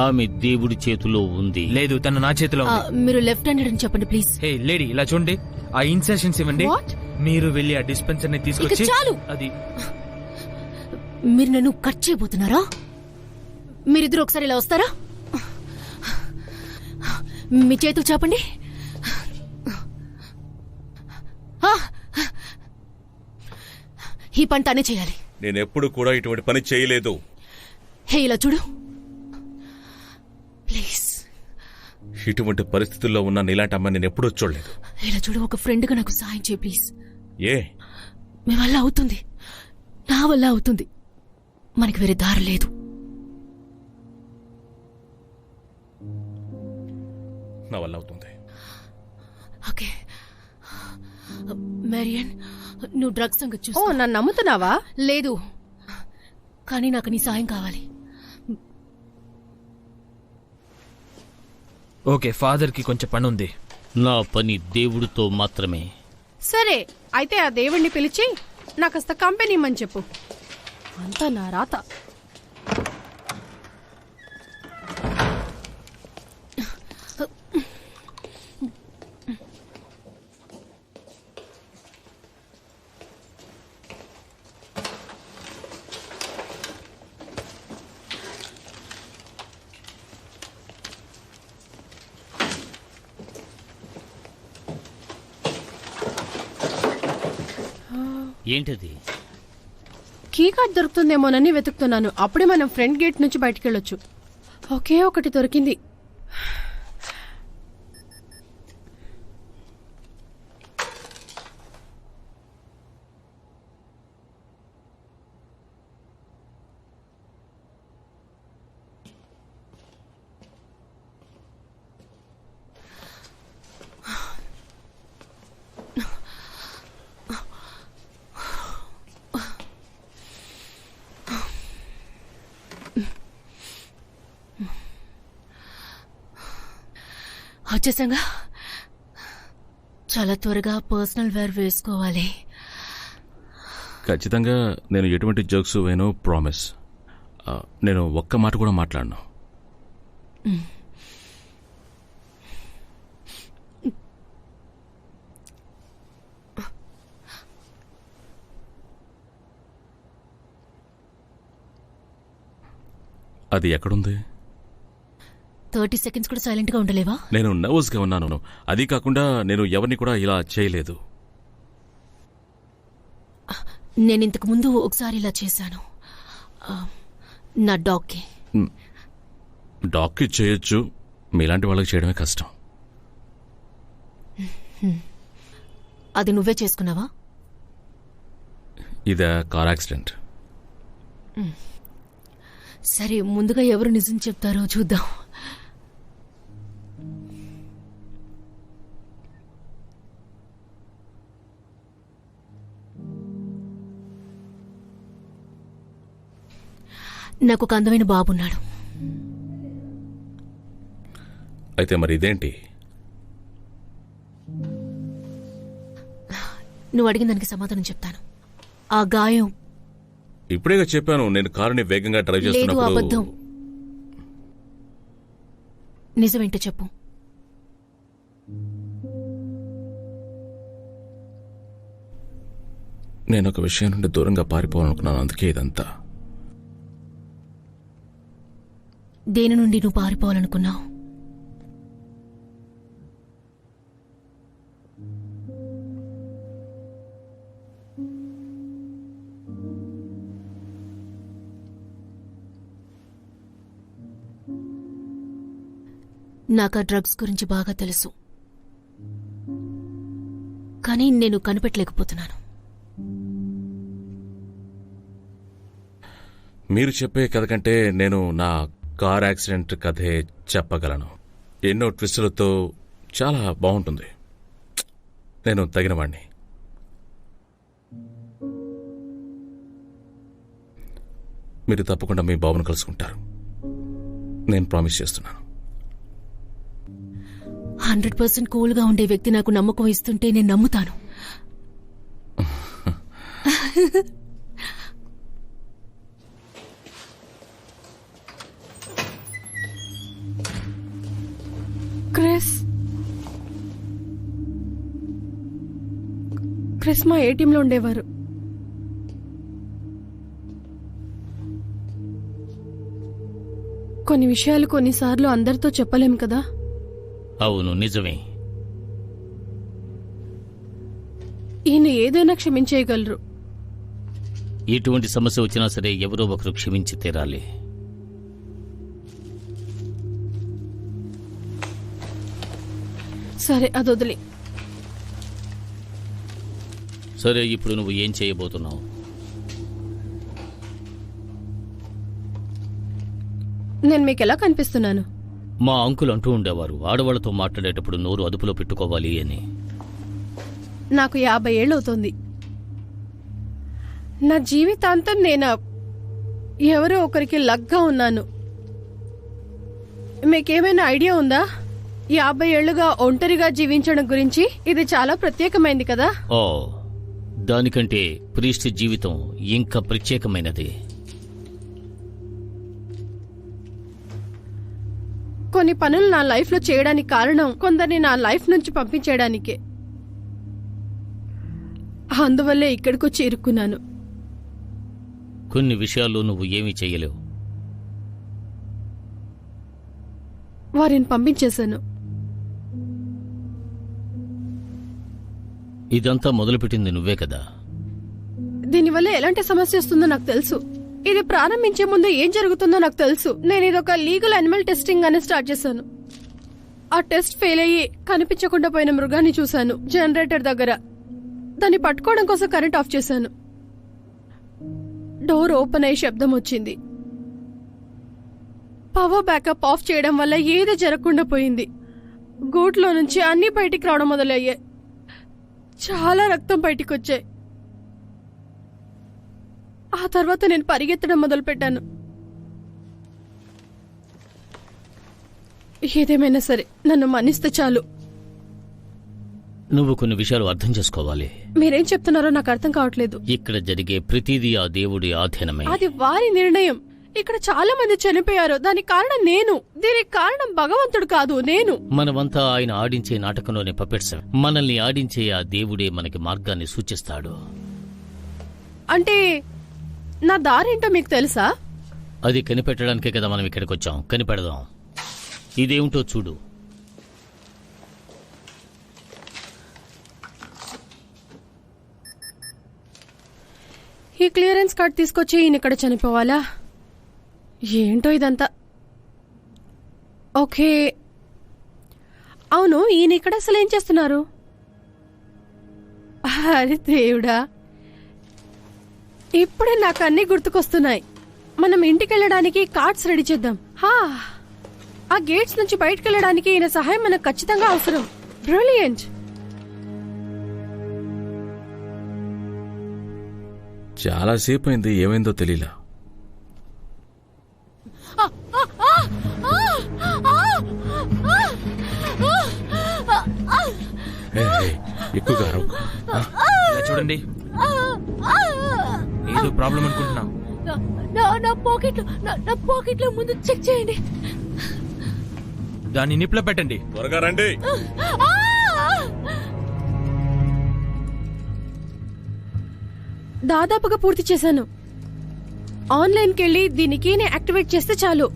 ఆమె దేవుడి చేతిలో ఉంది.
లేదు, తను నా చేతిలో ఉంది.
మీరు లెఫ్ట్ హ్యాండెడ్ అని చెప్పండి ప్లీజ్.
హే లేడీ, ఇలా చూడండి. ఆ ఇన్సెషన్స్ ఇవ్వండి.
What?
మీరు వెళ్ళి ఆ డిస్పెన్సర్ ని తీసుకొచ్చి.
ఇక చాలు.
అది
మీరు నన్ను కట్ చేయబోతున్నారా? మీరిద్దరు ఒకసారి ఇలా వస్తారా? మీ చేతులు చాపండి. ఈ పని తానే చేయాలి.
నేనెప్పుడు కూడా ఇటువంటి పని చేయలేదు.
హే, ఇలా చూడు ప్లీజ్.
ఇటువంటి పరిస్థితుల్లో ఉన్న నీలాంటి అమ్మాయి నేను ఎప్పుడూ చూడలేదు.
ఇలా చూడు, ఒక ఫ్రెండ్గా నాకు సాయం చేయి ప్లీజ్.
ఏ?
మీ వల్ల అవుతుంది, నా వల్ల అవుతుంది. మనకి వేరే దారి లేదు.
నా వల్ల అవుతుంది.
ఓకే మేరియన్, నువ్వు డ్రగ్స్ సంగతి
ఓ
చూసుకో.
నన్ను నమ్ముతున్నావా?
లేదు, కానీ నాకు నీ సాయం కావాలి.
ఓకే, ఫాదర్కి కొంచెం పని ఉంది.
నా పని దేవుడితో మాత్రమే.
సరే, అయితే ఆ దేవుణ్ణి పిలిచి నాకు కాస్త కంపెనీ ఇమ్మని చెప్పు. అంతా నా రాత.
ఏంటది?
కీ కార్డ్ దొరుకుతుందేమోనని వెతుకుతున్నాను. అప్పుడే మనం ఫ్రంట్ గేట్ నుంచి బయటికి వెళ్ళొచ్చు. ఒకే ఒకటి దొరికింది.
వచ్చేసాగా. చాలా త్వరగా పర్సనల్ వేర్ వేసుకోవాలి.
ఖచ్చితంగా నేను ఎటువంటి జోక్స్ వేనో ప్రామిస్. నేను ఒక్క మాట కూడా మాట్లాడను. అది ఎక్కడుంది?
30 సెకండ్స్ కూడా సైలెంట్ గా ఉండలేవా?
నేను నర్వస్ గా ఉన్నాను. అది కాకుండా నేను ఎవరిని కూడా ఇలా చేయలేదు.
నేను ఇంతకు ముందు ఒకసారి ఇలా చేశాను, నా డాగ్కి.
డాక్కి చేయొచ్చు, మీలాంటి వాళ్ళకి చేయడమే కష్టం.
అది నువ్వే చేసుకున్నావా?
ఇదా కార్ యాక్సిడెంట్.
సరే, ముందుగా ఎవరు నిజం చెప్తారో చూద్దాం. నాకు ఒక అందమైన బాబున్నాడు.
అయితే మరి ఇదేంటి?
నువ్వు అడిగిన దానికి సమాధానం చెప్తాను. ఆ గాయం
ఇప్పుడేగా చెప్పాను, నేను కారుని వేగంగా డ్రైవ్
లేదు,
చేస్తున్నప్పుడు.
అబద్ధం. నిజమేంటో చెప్పు.
నేను ఒక విషయం నుండి దూరంగా పారిపోవాలనుకున్నాను, అందుకే ఇదంతా.
దేని నుండి నువ్వు పారిపోవాలనుకున్నావు? నాకు ఆ డ్రగ్స్ గురించి బాగా తెలుసు, కానీ నేను కనిపెట్టలేకపోతున్నాను.
మీరు చెప్పే కథ కంటే నేను నా కార్ యాక్సిడెంట్ కథే చెప్పగలను. ఎన్నో ట్విస్టులతో చాలా బాగుంటుంది. నేను తగినవాణ్ణి. మీరు తప్పకుండా మీ బాబును కలుసుకుంటారు, నేను ప్రామిస్ చేస్తున్నాను.
100% కూల్గా ఉండే వ్యక్తి నాకు నమ్మకం ఇస్తుంటే నేను నమ్ముతాను.
క్రిస్ మా ఏటీఎంలో ఉండేవారు. కొన్ని విషయాలు కొన్నిసార్లు అందరితో చెప్పలేం కదా.
అవును, నిజమే.
ఈయన ఏదైనా క్షమించేయగలరు.
ఎటువంటి సమస్య వచ్చినా సరే ఎవరో ఒకరు క్షమించి తీరాలి.
సరే, అది వదిలి.
సరే, ఇప్పుడు నువ్వు ఏం చేయబోతున్నావు?
నేను మీకు ఎలా కనిపిస్తున్నాను?
మా అంకుల్ అంటూ ఉండేవారు ఆడవాళ్లతో మాట్లాడేటప్పుడు నోరు అదుపులో పెట్టుకోవాలి అని.
నాకు 50 ఏళ్ళవుతోంది. నా జీవితాంతం నేను ఎవరో ఒకరికి లగ్గా ఉన్నాను. మీకేమైనా ఐడియా ఉందా 50 ఏళ్లుగా ఒంటరిగా జీవించడం గురించి? ఇది చాలా ప్రత్యేకమైంది కదా.
ఓ, దానికంటే ప్రీస్ట్ జీవితం ఇంకా ప్రత్యేకమైనది.
కొన్ని పనులు నా లైఫ్ లో చేయడానికి కారణం కొందరిని నా లైఫ్ నుంచి పంపించేయడానికే. అందువల్లే ఇక్కడికొచ్చి ఇరుక్కున్నాను.
కొన్ని విషయాల్లో నువ్వు ఏమీ చెయ్యలేవు.
వారిని పంపించేశాను.
ఇదంతా మొదలుపెట్టింది నువ్వే కదా.
దీనివల్ల ఎలాంటి సమస్య వస్తుందో నాకు తెలుసు. ఇది ప్రారంభించే ముందు ఏం జరుగుతుందో నాకు తెలుసు. నేను ఇదొక లీగల్ అనిమల్ టెస్టింగ్ అని స్టార్ట్ చేశాను. ఆ టెస్ట్ ఫెయిల్ అయ్యి కనిపించకుండా పోయిన మృగాన్ని చూశాను జనరేటర్ దగ్గర. దాన్ని పట్టుకోవడం కోసం కరెంట్ ఆఫ్ చేశాను. డోర్ ఓపెన్ అయ్యే శబ్దం వచ్చింది. పవర్ బ్యాకప్ ఆఫ్ చేయడం వల్ల ఏదో జరగకుండా పోయింది. గూట్లో నుంచి అన్ని బయటికి రావడం మొదలయ్యాయి. చాలా రక్తం బయటికి వచ్చాయి. ఆ తర్వాత నేను పరిగెత్తడం మొదలుపెట్టాను. ఏదేమైనా సరే నన్ను మన్నిస్తే చాలు.
నువ్వు కొన్ని విషయాలు అర్థం చేసుకోవాలి.
మీరేం చెప్తున్నారో నాకు అర్థం కావట్లేదు.
ఇక్కడ జరిగే ప్రతిదీ ఆ దేవుడి ఆధీనమే.
అది వారి నిర్ణయం. ఇక్కడ చాలా మంది చనిపోయారు. దానికి కారణం నేను. దీనికి కారణం భగవంతుడు కాదు, నేను.
మనమంతా ఆయన ఆడించే నాటకంలోనే పపెట్స్. మనల్ని ఆడించే ఆ దేవుడే మనకి మార్గాన్ని సూచిస్తాడు.
అంటే నా దారేంటో మీకు తెలుసా?
అది కనిపెట్టడానికే కదా మనం ఇక్కడికి వచ్చాం. కనిపెడదాం. ఇదేమిటో చూడు.
ఈ క్లియరెన్స్ కార్డ్ తీసుకొచ్చి ఈయన ఇక్కడ చనిపోవాలా? ఏంటో ఇదంతా. ఓకే, అవును, ఈయన ఇక్కడ అసలు ఏం చేస్తున్నారు? అరే దేవుడా, ఇప్పుడే నాకు అన్ని గుర్తుకొస్తున్నాయి. మనం ఇంటికి వెళ్ళడానికి కార్డ్స్ రెడీ చేద్దాం. ఆ గేట్స్ నుంచి బయటకు వెళ్ళడానికి ఈయన సహాయం మనకు ఖచ్చితంగా అవసరం. బ్రిలియంట్.
చాలాసేపు అయింది, ఏమైందో తెలీలా. ఎక్కువగా
ఇలా చూడండి, ఏదో ప్రాబ్లం అనుకుంటున్నా.
నా పాకెట్లో ముందు చెక్ చేయండి.
దాన్ని నిప్లో పెట్టండి.
త్వరగా రండి.
దాదాపుగా పూర్తి చేశాను. ఆన్లైన్కి వెళ్ళి దీనికి యాక్టివేట్ చేస్తే చాలు.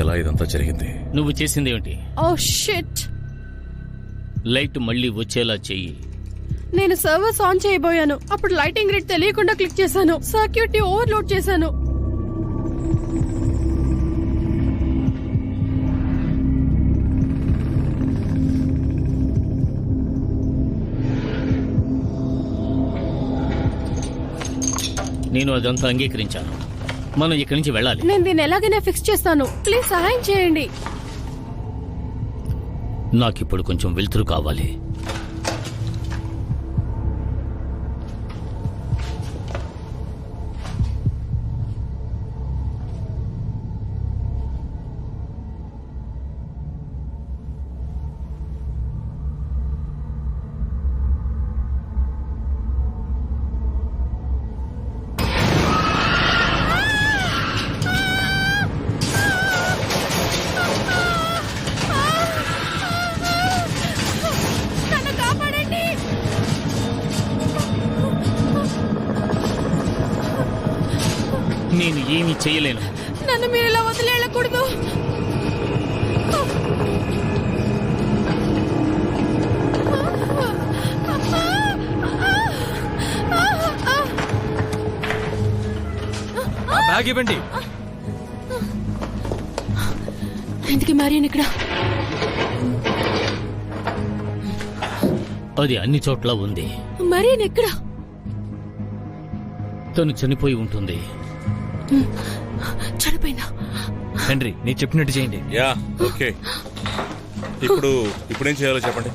ఎలా ఇదంతా జరిగింది?
నువ్వు చేసిందేమిటి?
Oh shit.
లైట్ మళ్ళీ వచ్చేలా చెయ్యి.
నేను సర్వర్స్ ఆన్ చేయబోయాను. అప్పుడు లైటింగ్ రేట్ తెలియకుండా క్లిక్ చేశాను. సర్క్యూట్ ని ఓవర్లోడ్ చేశాను.
నేను అదంతా అంగీకరించాను. మనం ఇక్కడి నుంచి వెళ్ళాలి.
నేను దీన్ని ఎలాగైనా ఫిక్స్ చేస్తాను. ప్లీజ్ సహాయం చేయండి.
నాకిప్పుడు కొంచెం వెలుతురు కావాలి. నేను ఏమీ చేయలేను.
నన్ను మీరు ఇలా వదిలేయకూడదు.
బ్యాగ్ ఇవ్వండి.
ఎందుకు మారియన్ ఇక్కడ?
అది అన్ని చోట్ల ఉంది.
మారియన్ ఎక్కడ?
తను చనిపోయి ఉంటుంది.
చనిపోయిందా?
హెన్రీ నేను చెప్పినట్టు చేయండి.
Yeah okay. ఇప్పుడేం చేయాలో చెప్పండి.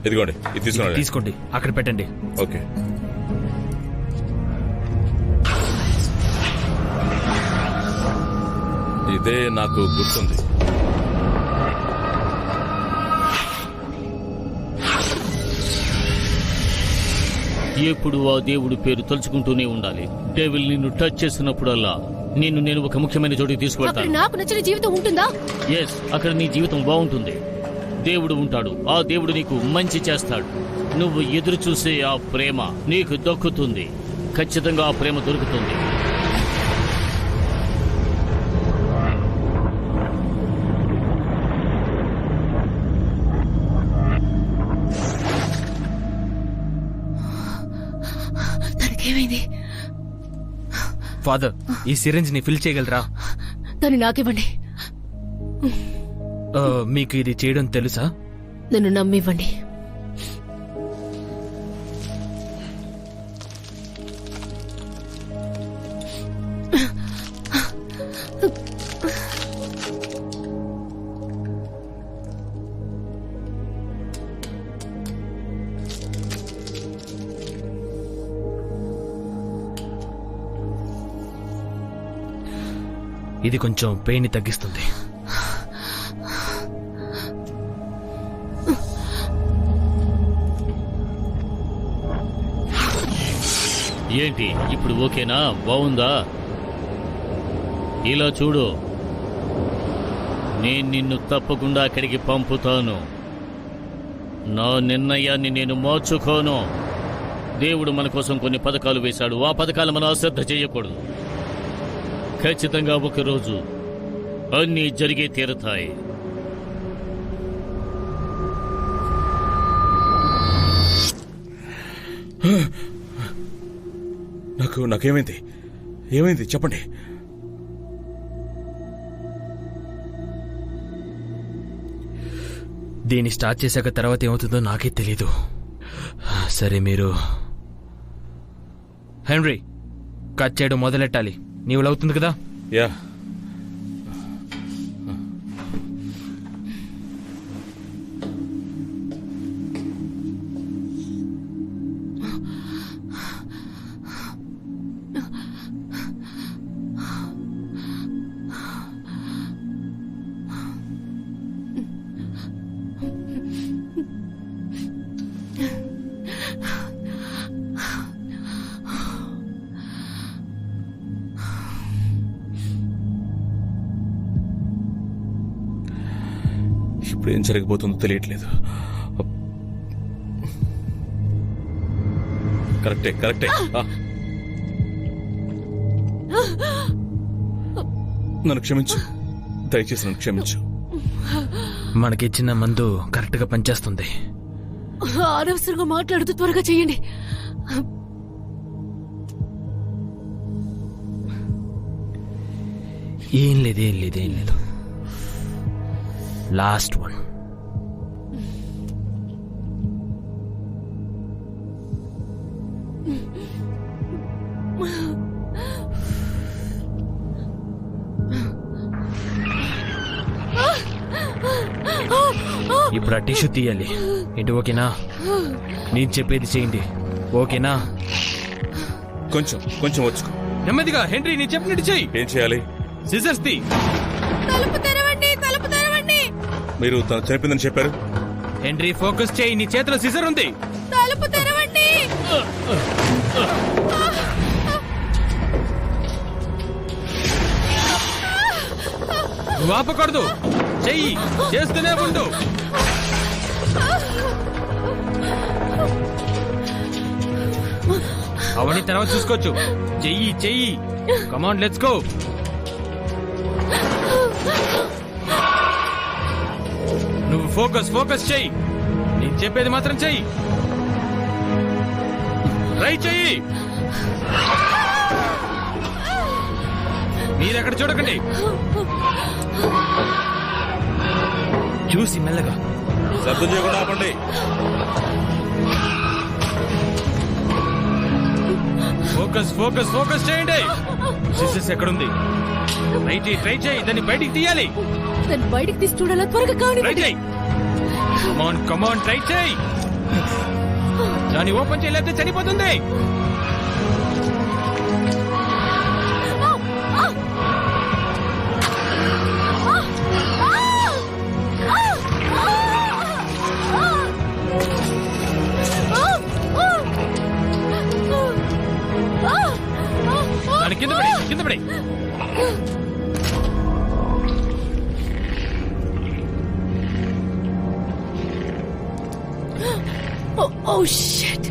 ఇదిగోండి, ఇది తీసుకోండి.
తీసుకోండి, అక్కడ పెట్టండి.
ఓకే. ఇదే నాకు గుర్తుంది.
ఎప్పుడు ఆ దేవుడి పేరు తలుచుకుంటూనే ఉండాలి. డెవిల్ నిన్ను టచ్ చేసినప్పుడల్లా నేను ఒక ముఖ్యమైన చోటికి
అక్కడ
తీసుకువెళ్తాను.
నాకు నచ్చిన జీవితం ఉంటుందా?
ఎస్, అక్కడ నీ జీవితం బాగుంటుంది. దేవుడు ఉంటాడు. ఆ దేవుడు నీకు మంచి చేస్తాడు. నువ్వు ఎదురు చూసే ఆ ప్రేమ నీకు దక్కుతుంది. ఖచ్చితంగా ఆ ప్రేమ దొరుకుతుంది.
తనకేమైంది?
ఫాదర్, ఈ సిరింజ్ ని ఫిల్ చేయగలరా?
దాన్ని నాకివ్వండి.
మీకు ఇది చేయడం తెలుసా?
నన్ను నమ్మివ్వండి.
ఇది కొంచెం పెయిన్ ని తగ్గిస్తుంది.
ఏంటి ఇప్పుడు ఓకేనా? బాగుందా? ఇలా చూడు, నేను నిన్ను తప్పకుండా అక్కడికి పంపుతాను. నా నిర్ణయాన్ని నేను మార్చుకోను. దేవుడు మన కోసం కొన్ని పథకాలు వేశాడు. ఆ పథకాలు మనం అశ్రద్ధ చేయకూడదు. ఖచ్చితంగా ఒకరోజు అన్నీ జరిగే తీరుతాయి.
నాకేమైంది? ఏమైంది చెప్పండి.
దీన్ని స్టార్ట్ చేశాక తర్వాత ఏమవుతుందో నాకే తెలీదు. సరే, మీరు హెన్రీ కట్ చేయడం మొదలెట్టాలి. నీవు అవుతుంది కదా?
యా. ఇప్పుడు ఏం జరగబోతుందో తెలియట్లేదు. కరెక్టే. నన్ను క్షమించు, దయచేసి నన్ను క్షమించు.
మనకిచ్చిన మందు కరెక్ట్ గా పనిచేస్తుంది.
అనవసరంగా మాట్లాడుతూ త్వరగా చెయ్యండి.
ఏం లేదు. Last one. ఇప్పుడు ఆ టిష్యూ తీయాలి. ఏంటి, ఓకేనా? నేను చెప్పేది చేయండి, ఓకేనా?
కొంచెం వచ్చుకో.
నెమ్మదిగా. హెన్రీ, నేను చెప్పినట్టు చెయ్యి.
ఏం చేయాలి?
సిజర్స్ తీ.
తలుపు తెరవండి.
మీరు తను చనిపోయిందని చెప్పారు.
హెన్రీ, ఫోకస్ చేయి. నీ చేతిలో సిజర్ ఉంది.
తలుపు తెరవండి.
నువ్వు ఆపకూడదు. చెయ్యి, చేస్తూనే ఉండు. అవన్నీ తర్వాత చూసుకోవచ్చు. చెయ్యి. కమాన్, లెట్స్ గో. నువ్వు ఫోకస్ చెయ్యి. నేను చెప్పేది మాత్రం చెయ్యి. ట్రై చెయ్యి. మీరెక్కడ చూడకండి. చూసి మెల్లగా.
శబ్దం చేయకుండా ఆపండి.
ఫోకస్ ఫోకస్ ఫోకస్ చేయండి. సిస్టర్స్ ఎక్కడుంది? ట్రై చేయి, దాన్ని బయటికి తీయాలి.
దాన్ని బయటికి తీసి చూడాలా? త్వరగా కాని.
ట్రై చేయి. కమాన్ ట్రై చేయి. దాన్ని ఓపెన్ చేయలేకపోతే చనిపోతుంది. దాని కింద పడి.
Oh shit.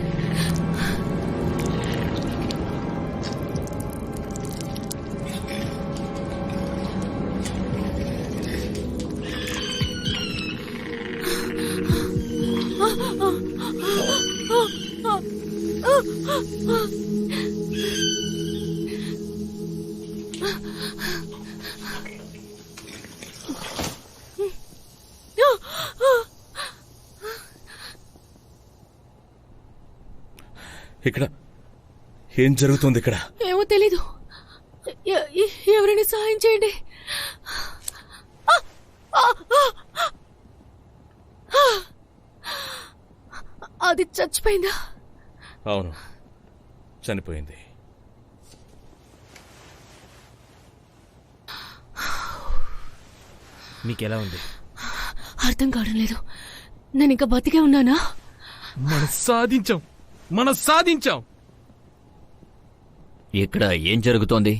ఇక్కడ ఏం జరుగుతుంది? ఇక్కడ
ఏమో తెలీదు. ఎవరైనా సహాయం చేయండి. అది చచ్చిపోయిందా?
అవును, చనిపోయింది.
మీకెలా ఉంది?
అర్థం కావడం లేదు. నేను ఇంకా బతికే ఉన్నానా?
మనం సాధించాం.
ఇక్కడ ఏం జరుగుతోంది?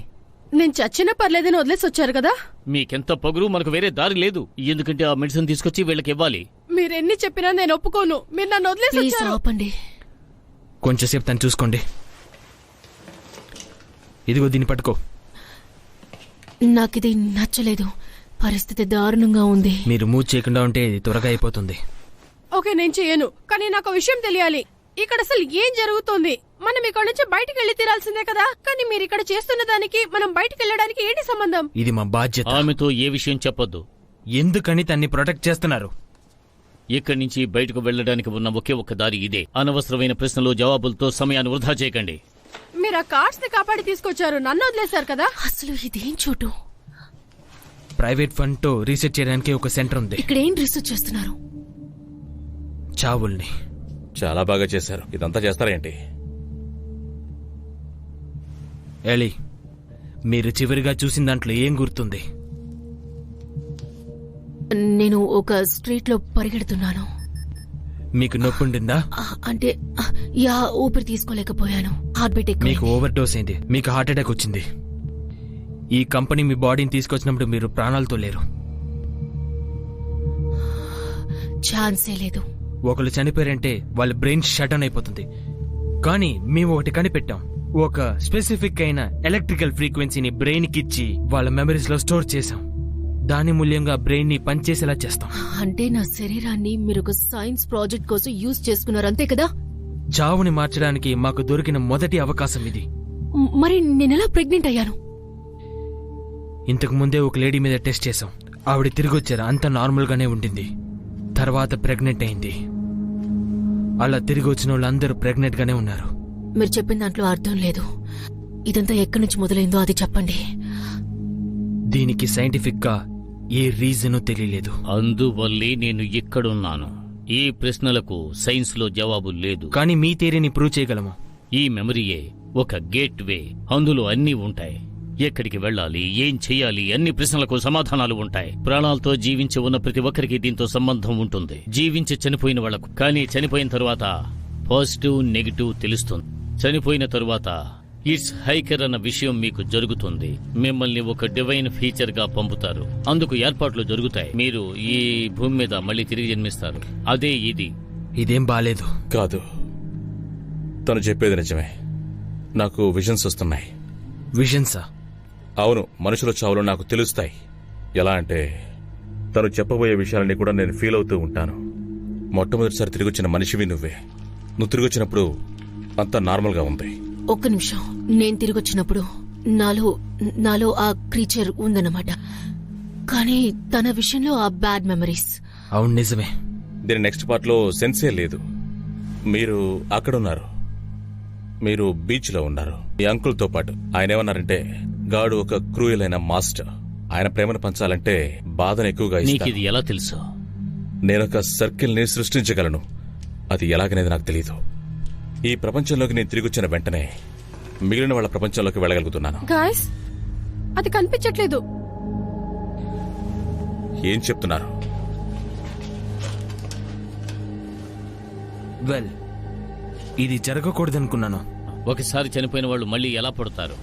నేను చచ్చినా పర్లేదని వదిలేసి వచ్చారు కదా.
మీకెంత పొగరు, మనకు వేరే దారి లేదు. ఎందుకంటే ఆ మెడిసిన్ తీసుకొచ్చి వీళ్ళకి ఇవ్వాలి.
మీరెన్ని చెప్పినా నేను ఒప్పుకోను. మీరు నన్ను వదిలేసి
ప్లీజ్
వచ్చారు.
ఆపండి.
కొంచెంసేపు తను చూసుకోండి. ఇదిగో దీన్ని పట్టుకో.
నాకిది నచ్చలేదు. పరిస్థితి దారుణంగా ఉంది.
మీరు మూవ్ చేయకుండా ఉంటే ఇది త్వరగా అయిపోతుంది.
ఓకే, నేను చెయ్యను. కానీ నాకు విషయం తెలియాలి. ఇక్కడ అసలు ఏం జరుగుతోంది? మనం ఇక్కడ నుంచి బయటికి వెళ్లి తీరాల్సిందే కదా. కానీ మీరు ఇక్కడ చేస్తున్న దానికి మనం బయటికి వెళ్ళడానికి ఏంటి సంబంధం?
ఇది మా బాధ్యత.
ఆమెతో ఏ విషయం చెప్పొద్దు.
ఎందుకని తన్ని ప్రొటెక్ట్ చేస్తున్నారు?
ఇక్కడి నుంచి బయటకు వెళ్లడానికి ఉన్న ఒకే ఒక్క దారి ఇదే. అనవసరమైన ప్రశ్నలు జవాబులతో సమయాన్ని వృధా చేయకండి.
మీరు ఆ కార్డ్స్ ని కాపాడి తీసుకొచ్చారు, నన్ను వదిలేశారు కదా.
అసలు ఇదేం చోటు?
ప్రైవేట్ ఫండ్ తో రీసెర్చ్ చేయడానికి ఒక సెంటర్ ఉంది.
ఇక్కడ ఏం రీసెర్చ్ చేస్తున్నారు?
చావుల్ని.
చాలా బాగా చేశారు. ఇదంతా చేస్తారేంటి?
ఎలి, మీరు చివరిగా చూసిన దాంట్లో ఏం గుర్తుంది?
నేను ఒక స్ట్రీట్ లో పరిగెడుతున్నాను.
మీకు నొప్పి ఉండిందా?
అంటే ఊపిరి తీసుకోలేకపోయాను. హార్ట్ బీట్ ఎక్కువ.
మీకు ఓవర్ డోస్ అయింది. మీకు హార్ట్ అటాక్ వచ్చింది. ఈ కంపెనీ మీ బాడీని తీసుకొచ్చినప్పుడు మీరు ప్రాణాలతో లేరు.
ఛాన్సే లేదు.
ఒకళ్ళు చనిపోయారంటే వాళ్ళ బ్రెయిన్ షట్ డౌన్ అయిపోతుంది. కానీ మేము ఒకటి కనిపెట్టాం. ఒక స్పెసిఫిక్ అయిన ఎలక్ట్రికల్ ఫ్రీక్వెన్సీని బ్రెయిన్ కి ఇచ్చి వాళ్ళ మెమరీస్ లో స్టోర్ చేసాం. దాని మూల్యంగా బ్రెయిన్ ని పనిచేసేలా చేస్తాం.
అంటే నా శరీరాన్ని మీరు ఒక సైన్స్ ప్రాజెక్ట్ కోసం యూజ్ చేసుకున్నారు, అంతే కదా?
చావుని మార్చడానికి మాకు దొరికిన మొదటి అవకాశం ఇది.
మరి నేనెలా ప్రెగ్నెంట్ అయ్యాను?
ఇంతకు ముందే ఒక లేడీ మీద టెస్ట్ చేసాం. ఆవిడ తిరిగి వచ్చారు. అంత నార్మల్ గానే ఉండింది. తర్వాత ప్రెగ్నెంట్ అయింది. అలా తిరిగి వచ్చిన వాళ్ళందరూ ప్రెగ్నెంట్ గానే ఉన్నారు.
మీరు చెప్పిన దాంట్లో అర్థం లేదు. ఇదంతా ఎక్కడి నుంచి మొదలైందో అది చెప్పండి.
దీనికి సైంటిఫిక్ గా ఏ రీజను తెలియలేదు.
అందువల్లే నేను ఇక్కడున్నాను. ఈ ప్రశ్నలకు సైన్స్ లో జవాబు లేదు.
కానీ మీ థియరీని ప్రూవ్ చేయగలము.
ఈ మెమరీయే ఒక గేట్ వే. అందులో అన్నీ ఉంటాయి. ఎక్కడికి వెళ్ళాలి, ఏం చెయ్యాలి, అన్ని ప్రశ్నలకు సమాధానాలు ఉంటాయి. ప్రాణాలతో జీవించి ఉన్న ప్రతి ఒక్కరికి దీంతో సంబంధం ఉంటుంది. జీవించి చనిపోయిన వాళ్లకు. కానీ చనిపోయిన తరువాత పాజిటివ్ నెగిటివ్ తెలుస్తుంది. చనిపోయిన తరువాత ఇట్స్ హైకర్ అన్న విషయం మీకు జరుగుతుంది. మిమ్మల్ని ఒక డివైన్ ఫీచర్ గా పంపుతారు. అందుకు ఏర్పాట్లు జరుగుతాయి. మీరు ఈ భూమి మీద మళ్ళీ తిరిగి జన్మిస్తారు. అదే ఇది.
ఇదేం బాలేదు.
కాదు, తను చెప్పేది నిజమే. నాకు విజన్స్ వస్తున్నాయి.
విజన్సా?
అవును, మనుషుల చావులు నాకు తెలుస్తాయి. ఎలా అంటే తను చెప్పబోయే విషయాలని కూడా నేను ఫీల్ అవుతూ ఉంటాను. మొట్టమొదటిసారి తిరిగొచ్చిన మనిషివి నువ్వే. నువ్వు తిరిగొచ్చినప్పుడు అంతా నార్మల్గా ఉంది.
ఒక్క నిమిషం. నేను తిరిగొచ్చినప్పుడు నాలో ఆ క్రీచర్ ఉందన్నమాట. కానీ తన విషయంలో ఆ బ్యాడ్ మెమరీస్.
అవును, నిజమే.
దీని నెక్స్ట్ పార్ట్ లో సెన్సే లేదు. మీరు అక్కడున్నారు. మీరు బీచ్ లో ఉన్నారు మీ అంకుల్ తో పాటు. ఆయన ఏమన్నారంటే గాడు ఒక క్రూయల్ అయిన మాస్టర్. ఆయన ప్రేమను పంచాలంటే బాధను ఎక్కువగా
నీకు
ఇస్తాడు.
ఇది ఎలా తెలుసు?
నేనొక సర్కిల్ ని సృష్టించగలను. అది ఎలాగనేది నాకు తెలియదు. ఈ ప్రపంచంలోకి నేను తిరిగి వచ్చిన వెంటనే మిగిలిన వాళ్ళ ప్రపంచంలోకి వెళ్ళగలుగుతున్నాను.
గాయస్, అది కనిపించట్లేదు.
ఏం చెప్తున్నారు?
వెల్, ఇది జరగకూడదనుకున్నాను.
ఒకసారి చనిపోయిన వాళ్ళు మళ్ళీ ఎలా పుడతారు?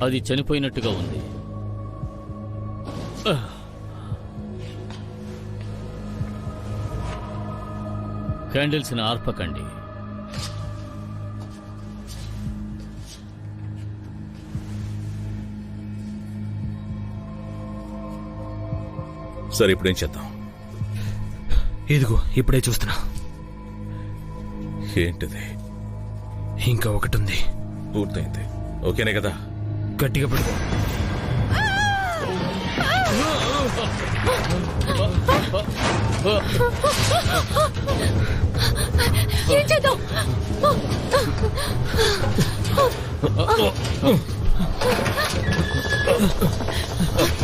అది చనిపోయినట్టుగా ఉంది. క్యాండిల్స్ ని ఆర్పకండి.
సరే, ఇప్పుడేం చేద్దాం?
ఇదిగో ఇప్పుడే చూస్తున్నా.
ఏంటిది?
ఇంకా ఒకటి ఉంది.
పూర్తయింది. ఓకేనే కదా?
గట్టిగా పడుకో.
ఏం చేద్దాం?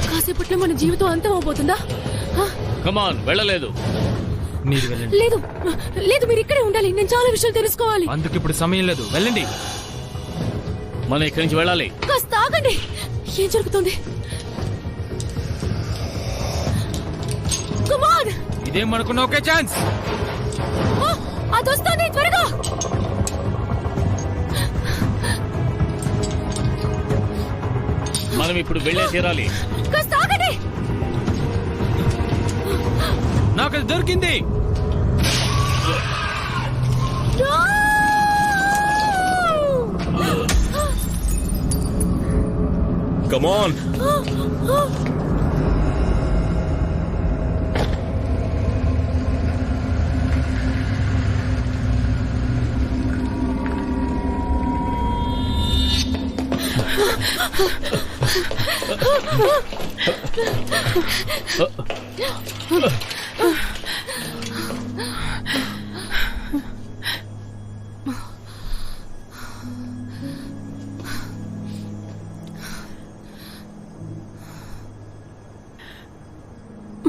కాసేపట్లో మన జీవితం అంతం అవబోతుందా?
కమాన్, వెళ్ళలేదు.
మీరు వెళ్ళండి.
లేదు లేదు, మీరు ఇక్కడే ఉండాలి. నేను చాలా విషయాలు తెలుసుకోవాలి.
అందుకు ఇప్పుడు సమయం లేదు. వెళ్ళండి.
మనం ఇక్కడి నుంచి వెళ్ళాలి.
కాస్త ఆగండి. ఏం జరుగుతుంది? Come on!
ఇదేం మనకున్న ఒకే ఛాన్స్.
అది వస్తుంది, త్వరగా.
మనం ఇప్పుడు వెళ్ళే తీరాలి.
కాస్త ఆగండి.
నాకు అది దొరికింది.
కమాన్.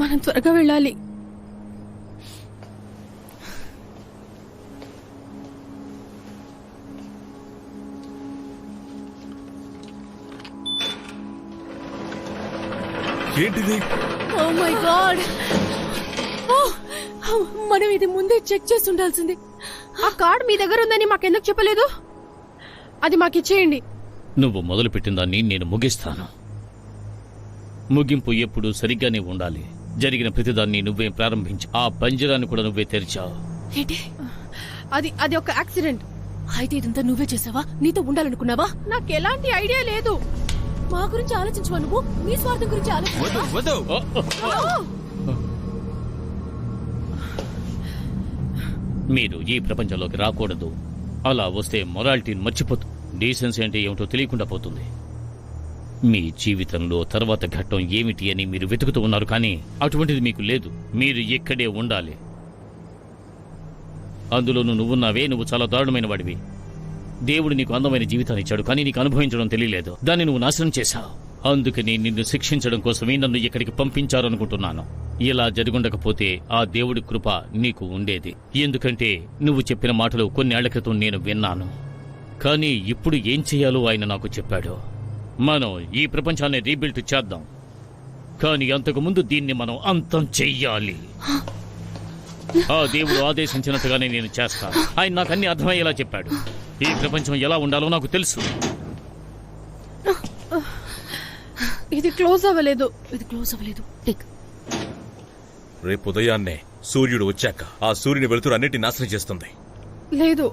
మనం త్వరగా వెళ్ళాలి.
ఏంటిది?
Oh my god! మనం ఇది ముందే చెక్ చేసి ఉండాల్సింది.
ఆ కార్డ్ మీ దగ్గర ఉందని మాకెందుకు చెప్పలేదు? అది మాకిచ్చేయండి.
నువ్వు మొదలుపెట్టిన దాన్ని నేను ముగిస్తాను. ముగింపు ఎప్పుడు సరిగ్గానే ఉండాలి. జరిగిన ప్రతిదాన్ని నువ్వే ప్రారంభించు. ఆ పంజరాన్ని కూడా నువ్వే తెరిచావు.
ఏంటి?
అది ఒక యాక్సిడెంట్.
అయితే ఇదంతా నువ్వే చేసావా? నీతో ఉండాలనుకున్నావా?
నాకు ఎలాంటి ఐడియా లేదు.
మా గురించి ఆలోచించవా నువ్వు? నీ స్వార్థం గురించి ఆలోచించవా?
వద్దు.
మీరు ఈ ప్రపంచంలోకి రాకూడదు. అలా వస్తే మొరాలిటీని మర్చిపోతుంది. డీసెన్సీ అంటే ఏమిటో తెలియకుండా పోతుంది. మీ జీవితంలో తర్వాత ఘట్టం ఏమిటి అని మీరు వెతుకుతూ ఉన్నారు, కానీ అటువంటిది మీకు లేదు. మీరు ఇక్కడే ఉండాలి. అందులోనూ నువ్వున్నావే, నువ్వు చాలా దారుణమైన వాడివి. దేవుడు నీకు అందమైన జీవితాన్ని ఇచ్చాడు, కానీ నీకు అనుభవించడం తెలియలేదు. దాన్ని నువ్వు నాశనం చేశావు. అందుకని నిన్ను శిక్షించడం కోసమే నన్ను ఇక్కడికి పంపించారనుకుంటున్నాను. ఇలా జరుగుండకపోతే ఆ దేవుడి కృప నీకు ఉండేది. ఎందుకంటే నువ్వు చెప్పిన మాటలు కొన్నేళ్ల క్రితం నేను విన్నాను. కానీ ఇప్పుడు ఏం చేయాలో ఆయన నాకు చెప్పాడు. మనం ఈ ప్రపంచాన్ని రీబిల్డ్ చేద్దాం, కానీ అంతకుముందు దీన్ని మనం అంతం చెయ్యాలి. ఆ దేవుడు ఆదేశించినట్టుగానే నేను చేస్తాను. ఆయన నాకు అన్ని అర్థమయ్యేలా చెప్పాడు. ఈ ప్రపంచం ఎలా ఉండాలో నాకు తెలుసు.
ఇది క్లోజ్ అవ్వలేదు.
రేపు ఉదయాన్నే సూర్యుడు వచ్చాక ఆ సూర్యుని వెలుతురు అన్నిటి నాశనం చేస్తుంది.
లేదు,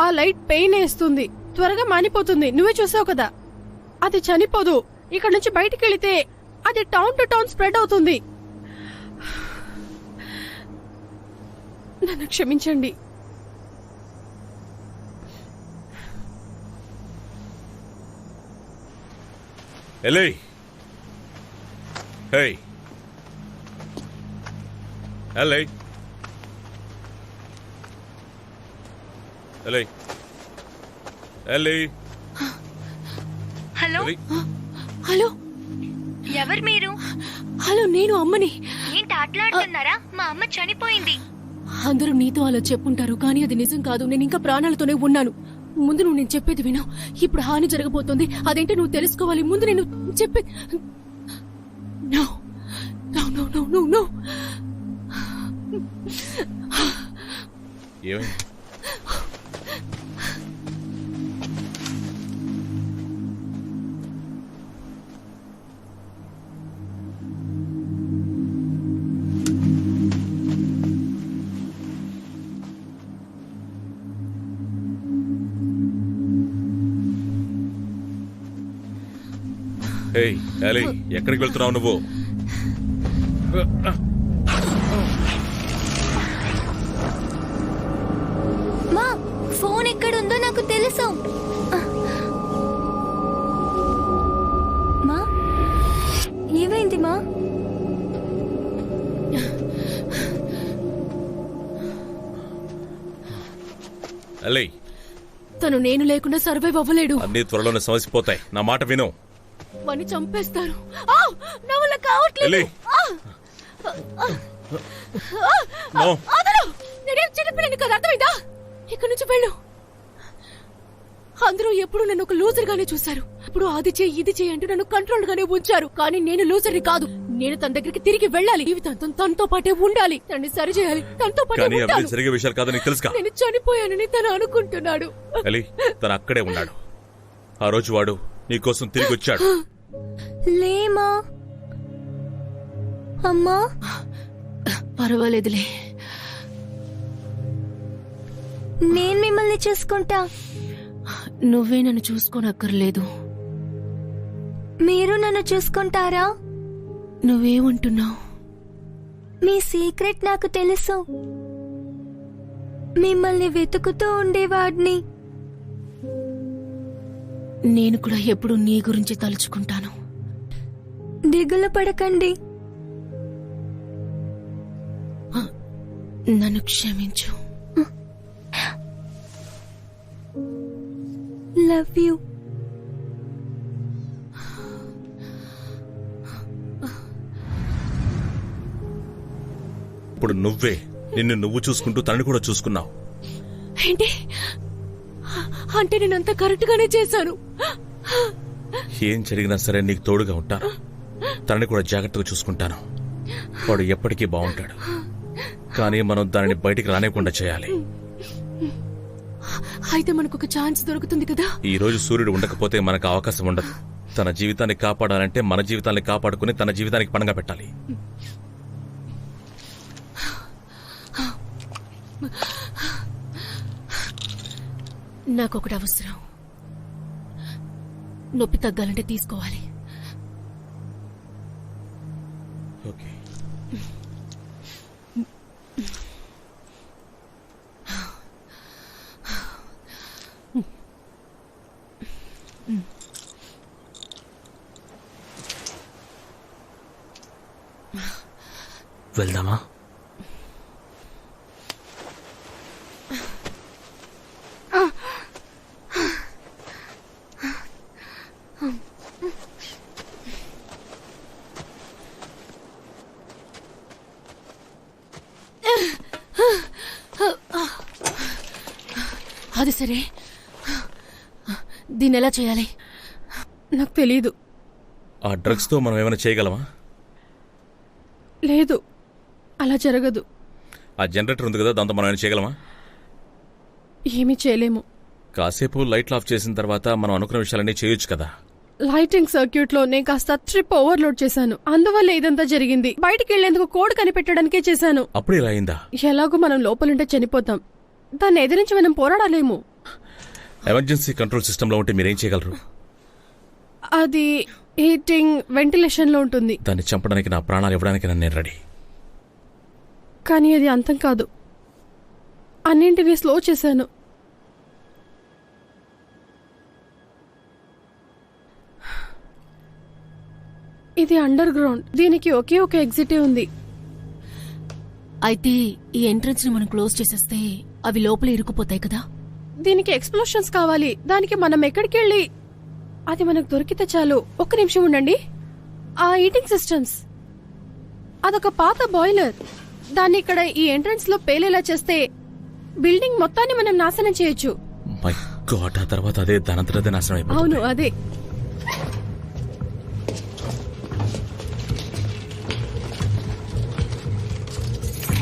ఆ లైట్ పెయిన్ వేస్తుంది. త్వరగా మానిపోతుంది. నువ్వే చూసావు కదా. అది చనిపోదు. ఇక్కడ నుంచి బయటికి వెళితే అది టౌన్ టు టౌన్ స్ప్రెడ్ అవుతుంది. నన్ను క్షమించండి.
ఎలే, హే ఎలే, ఎలే, ఎల్లి
హలో
ఎల్లి.
హలో
ఎవరు మీరు?
హలో నేను అమ్మని.
ఏంటి ఆటలాడుతున్నారా? మా అమ్మ చనిపోయింది.
అందరూ నీతో అలా చెప్పుంటారు కానీ అది నిజం కాదు. నేను ఇంకా ప్రాణాలతోనే ఉన్నాను. ముందు నువ్వు నేను చెప్పేది విను. ఇప్పుడు హాని జరగబోతోంది. అదేంటి నువ్వు తెలుసుకోవాలి. ముందు నేను చెప్పే no no no no no no.
ఏమైంది? ఏయ్ ఎలి, ఎక్కడికి వెళ్తున్నావు నువ్వు?
మా ఫోన్ ఎక్కడుందో నాకు తెలుసు. మా ఏమైంది మా?
ఎలి,
తను నేను లేకుండా సర్వైవ్ అవ్వలేడు.
అన్ని త్వరలోనే సమసిపోతాయి. నా మాట విను.
వాణ్ణి చంపేస్తారు. ఆ! నా వల్ల కావట్లేదు.
ఎలి. నో.
ఆగరు! నేనేం చిన్నపిల్లని కదా, అర్థమైందా? ఇక్కడి నుంచి వెళ్ళు. అందరూ ఎప్పుడు నన్ను ఒక లూజర్ గానే చూశారు. ఇప్పుడు అది చేయి ఇది చేయి అంటూ నన్ను కంట్రోల్ గానే ఉంచారు. కానీ నేను లూజర్ని కాదు. నేను తన దగ్గరికి తిరిగి వెళ్ళాలి. జీవితాంతం తనతో పాటే ఉండాలి. తనని సరి చేయాలి. తనతో పాటే
కానీ
ఉండాలి.
అవి జరిగే విషయాలు కాదు, నీకు తెలుసుగా.
నేను చనిపోయానని తను అనుకుంటున్నాడు.
ఎలి, తను అక్కడే ఉన్నాడు. ఆ రోజు వాడు నీకోసం తిరిగి వచ్చాడు.
లేమా అమ్మా?
పర్వాలేదులే.
నేను మిమ్మల్ని చూసుకుంటా.
నువ్వే నన్ను చూసుకోనక్కర్లేదు.
మీరు నన్ను చూసుకుంటారా?
నువ్వేమంటున్నావు?
మీ సీక్రెట్ నాకు తెలుసు. మిమ్మల్ని వెతుకుతూ ఉండేవాడిని.
నేను కూడా ఎప్పుడు నీ గురించి తలుచుకుంటాను.
దిగులు పడకండి.
నన్ను క్షమించు.
Love you.
ఇప్పుడు నువ్వే నిన్ను నువ్వు చూసుకుంటూ తనని కూడా చూసుకున్నావు.
ఏంటి అంటే నేనంతా కరెక్ట్ గానే చేశాను.
ఏం జరిగినా సరే నీకు తోడుగా ఉంటాను. తనని కూడా జాగ్రత్తగా చూసుకుంటాను. వాడు ఎప్పటికీ బాగుంటాడు. కానీ మనం దానిని బయటికి రానివ్వకుండా చేయాలి.
అయితే మనకు ఒక ఛాన్స్ దొరుకుతుంది కదా.
ఈ రోజు సూర్యుడు ఉండకపోతే మనకు అవకాశం ఉండదు. తన జీవితాన్ని కాపాడాలంటే మన జీవితాన్ని కాపాడుకుని తన జీవితానికి పణంగా పెట్టాలి.
నాకొకటి అవసరం. నొప్పి తగ్గాలంటే తీసుకోవాలి.
ఓకే.
వెళ్దామా?
అది సరే, దీన్ని ఎలా చేయాలి?
నాకు తెలీదు.
ఆ డ్రగ్స్ తో మనం ఏమైనా చేయగలమా?
లేదు, అలా జరగదు.
ఆ జనరేటర్ ఉంది కదా, దాంతో మనం ఏమైనా చేయగలమా?
ఏమీ చేయలేము.
కాసేపు లైట్లు ఆఫ్ చేసిన తర్వాత మనం అనుకున్న విషయాలన్నీ చేయొచ్చు కదా.
లైటింగ్ సర్క్యూట్ లో నేను కాస్త ట్రిప్ ఓవర్లోడ్ చేశాను. అందువల్ల ఇదంతా జరిగింది. బయటికి వెళ్లేందుకు కోడ్ కనిపెట్టడానికే చేశాను.
అప్పుడే ఇలా అయిందా?
ఎలాగో మనం లోపలుంటే చనిపోతాం. దాన్ని ఎదిరించి మనం పోరాడలేము.
ఎమర్జెన్సీ కంట్రోల్ సిస్టంలో ఉంటే మీరేం చేయగలరు?
అది హీటింగ్, వెంటిలేషన్ లో ఉంటుంది.
దాన్ని చంపడానికి నా ప్రాణాలు ఇవ్వడానికి నేను రెడీ.
కానీ అది అంతం కాదు. అన్నింటినీ స్లో చేశాను. ఇది అండర్ గ్రౌండ్. దీనికి ఒకే ఒక ఎగ్జిటే ఉంది.
అయితే ఈ ఎంట్రన్స్ ని మనం క్లోజ్ చేసేస్తే అవి లోపల ఇరుక్కుపోతాయి కదా.
దీనికి ఎక్స్ప్లోషన్స్ కావాలి. దానికి మనం ఎక్కడికి వెళ్ళి అది మనకు దొరికితే చాలు. ఒక్క నిమిషం ఉండండి. ఆ హీటింగ్ సిస్టమ్స్, అదొక పాత బాయిలర్. దాన్ని ఇక్కడ ఈ ఎంట్రన్స్ లో పేలేలా చేస్తే బిల్డింగ్ మొత్తాన్ని మనం నాశనం చేయొచ్చు.
మై గాడ్, ఆ తర్వాత అదే దానంతరదే నాశనం అయిపోతుంది.
అవును, అదే.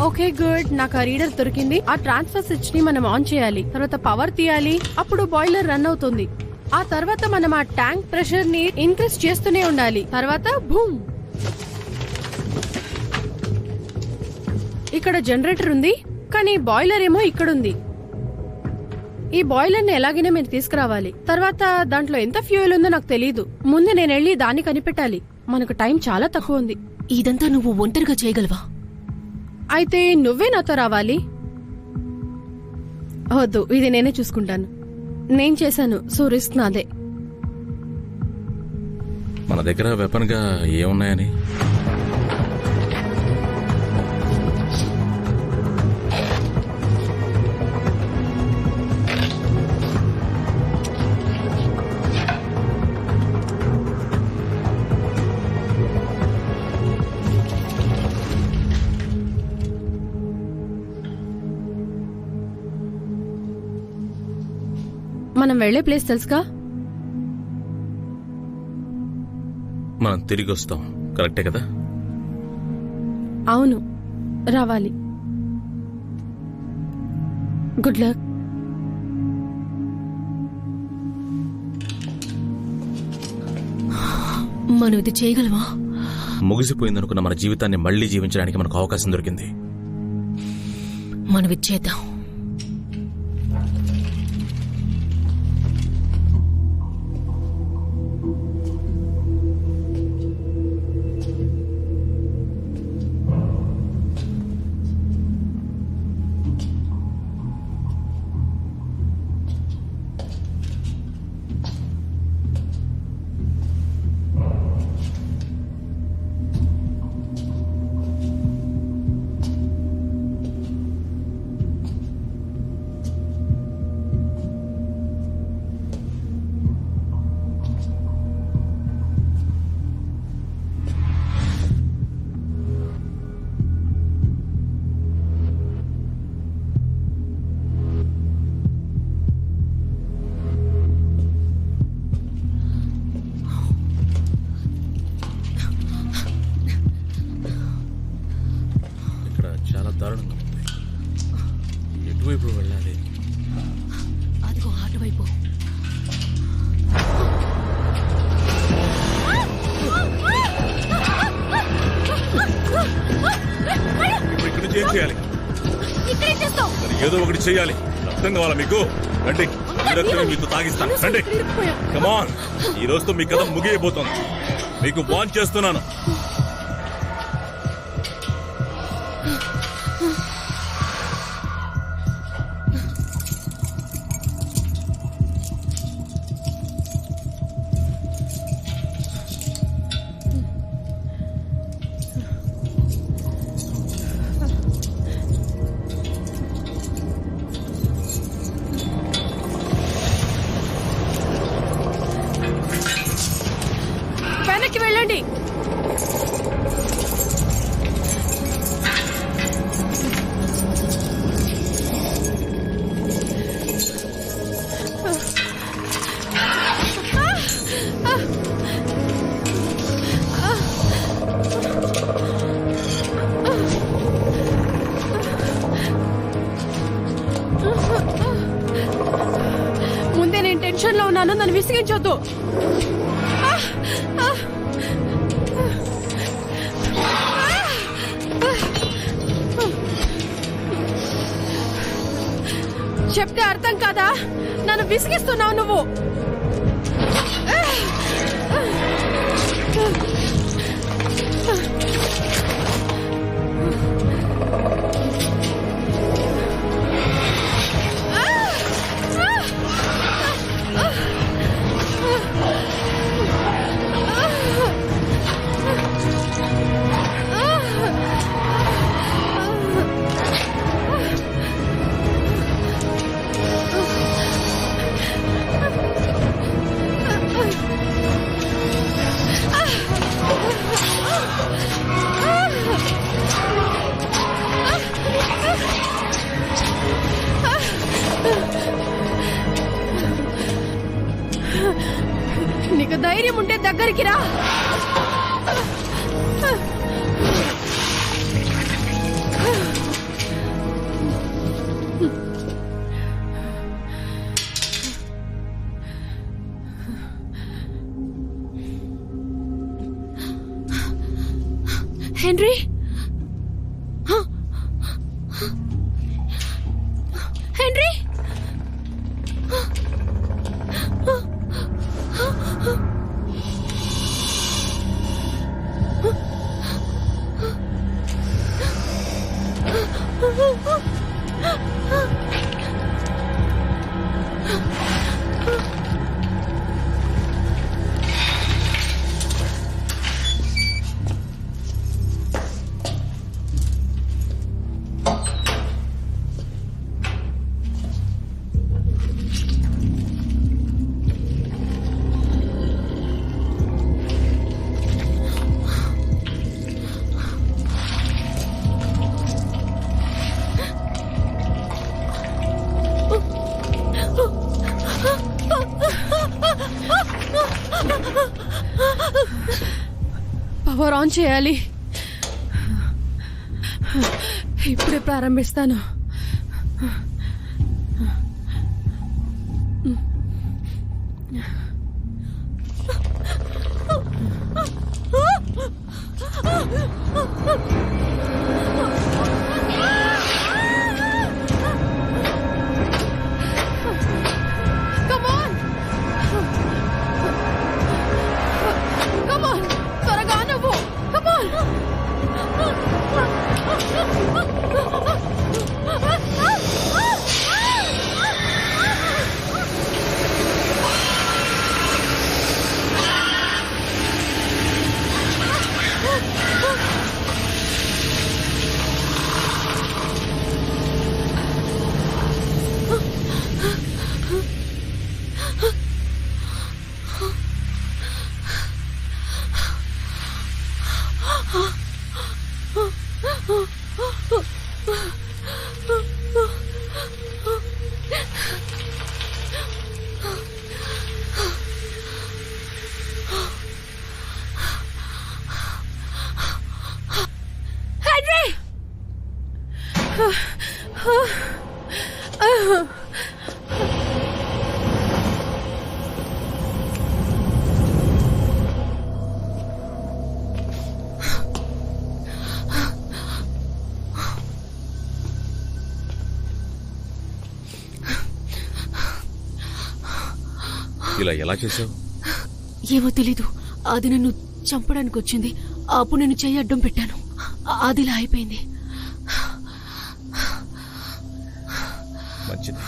ఓకే గుడ్, నాకు ఆ రీడర్ దొరికింది. ఆ ట్రాన్స్ఫర్ స్విచ్ ని మనం ఆన్ చేయాలి, తర్వాత పవర్ తీయాలి, అప్పుడు బాయిలర్ రన్ అవుతుంది. ఆ తర్వాత మనం ఆ ట్యాంక్ ప్రెషర్ ని ఇంక్రీజ్ చేస్తూనే ఉండాలి. తర్వాత బూమ్, ఇక్కడ జనరేటర్ ఉంది, కానీ బాయిలర్ ఏమో ఇక్కడుంది. ఈ బాయిలర్ ని ఎలాగైనా మీరు తీసుకురావాలి. తర్వాత దాంట్లో ఎంత ఫ్యూయల్ ఉందో నాకు తెలీదు. ముందు నేను వెళ్ళి దాన్ని కనిపెట్టాలి. మనకు టైం చాలా తక్కువ ఉంది.
ఇదంతా నువ్వు ఒంటరిగా చేయగలవా?
అయితే నువ్వే నాతో రావాలి. వద్దు, ఇది నేనే చూసుకుంటాను. నేను చేశాను, సో రిస్క్ నాదే.
మన దగ్గర వెపన్ గా ఏమున్నాయని?
మనం వెళ్లే ప్లేస్ తెలుసుగా?
మనం తిరిగి వస్తాం, కరెక్టే కదా?
అవును, రావాలి. Good luck.
మనం ఇది చేయగలవా?
ముగిసిపోయిందనుకున్న మన జీవితాన్ని మళ్లీ జీవించడానికి మనకు అవకాశం దొరికింది.
మనం ఇది చేద్దాం.
దారుణంగా ఉంది. ఎటువైపు వెళ్ళాలి?
అదిగో అటువైపు.
ఇప్పుడు ఇక్కడ నుంచి ఏం చేయాలి? ఏదో ఒకటి చేయాలి. అర్థం కావాలా మీకు? రండి, మీతో తాగిస్తాను. రండి, కమాన్. ఈ రోజుతో మీ కథ ముగియబోతోంది. మీకు వార్న్ చేస్తున్నాను.
వెనక్కి వెళ్ళండి. ముందే నేను టెన్షన్ లో ఉన్నాను, నన్ను విసిగించొద్దు. చెప్తే అర్థం కాదా? నన్ను విసిగిస్తున్నావు నువ్వు. ధైర్యం ఉంటే దగ్గరికి రా.
హెన్రీ, హెన్రీ,
పవర్ ఆన్ చేయాలి. ఇప్పుడే ప్రారంభిస్తాను. Come on! Come on! త్వరగా నువ్వు! Come on!
ఇలా ఎలా చేసావు?
ఏమో తెలీదు. అది నన్ను చంపడానికి వచ్చింది. అప్పుడు నేను చెయ్యి అడ్డం పెట్టాను. అది ఇలా అయిపోయింది.
మంచిది,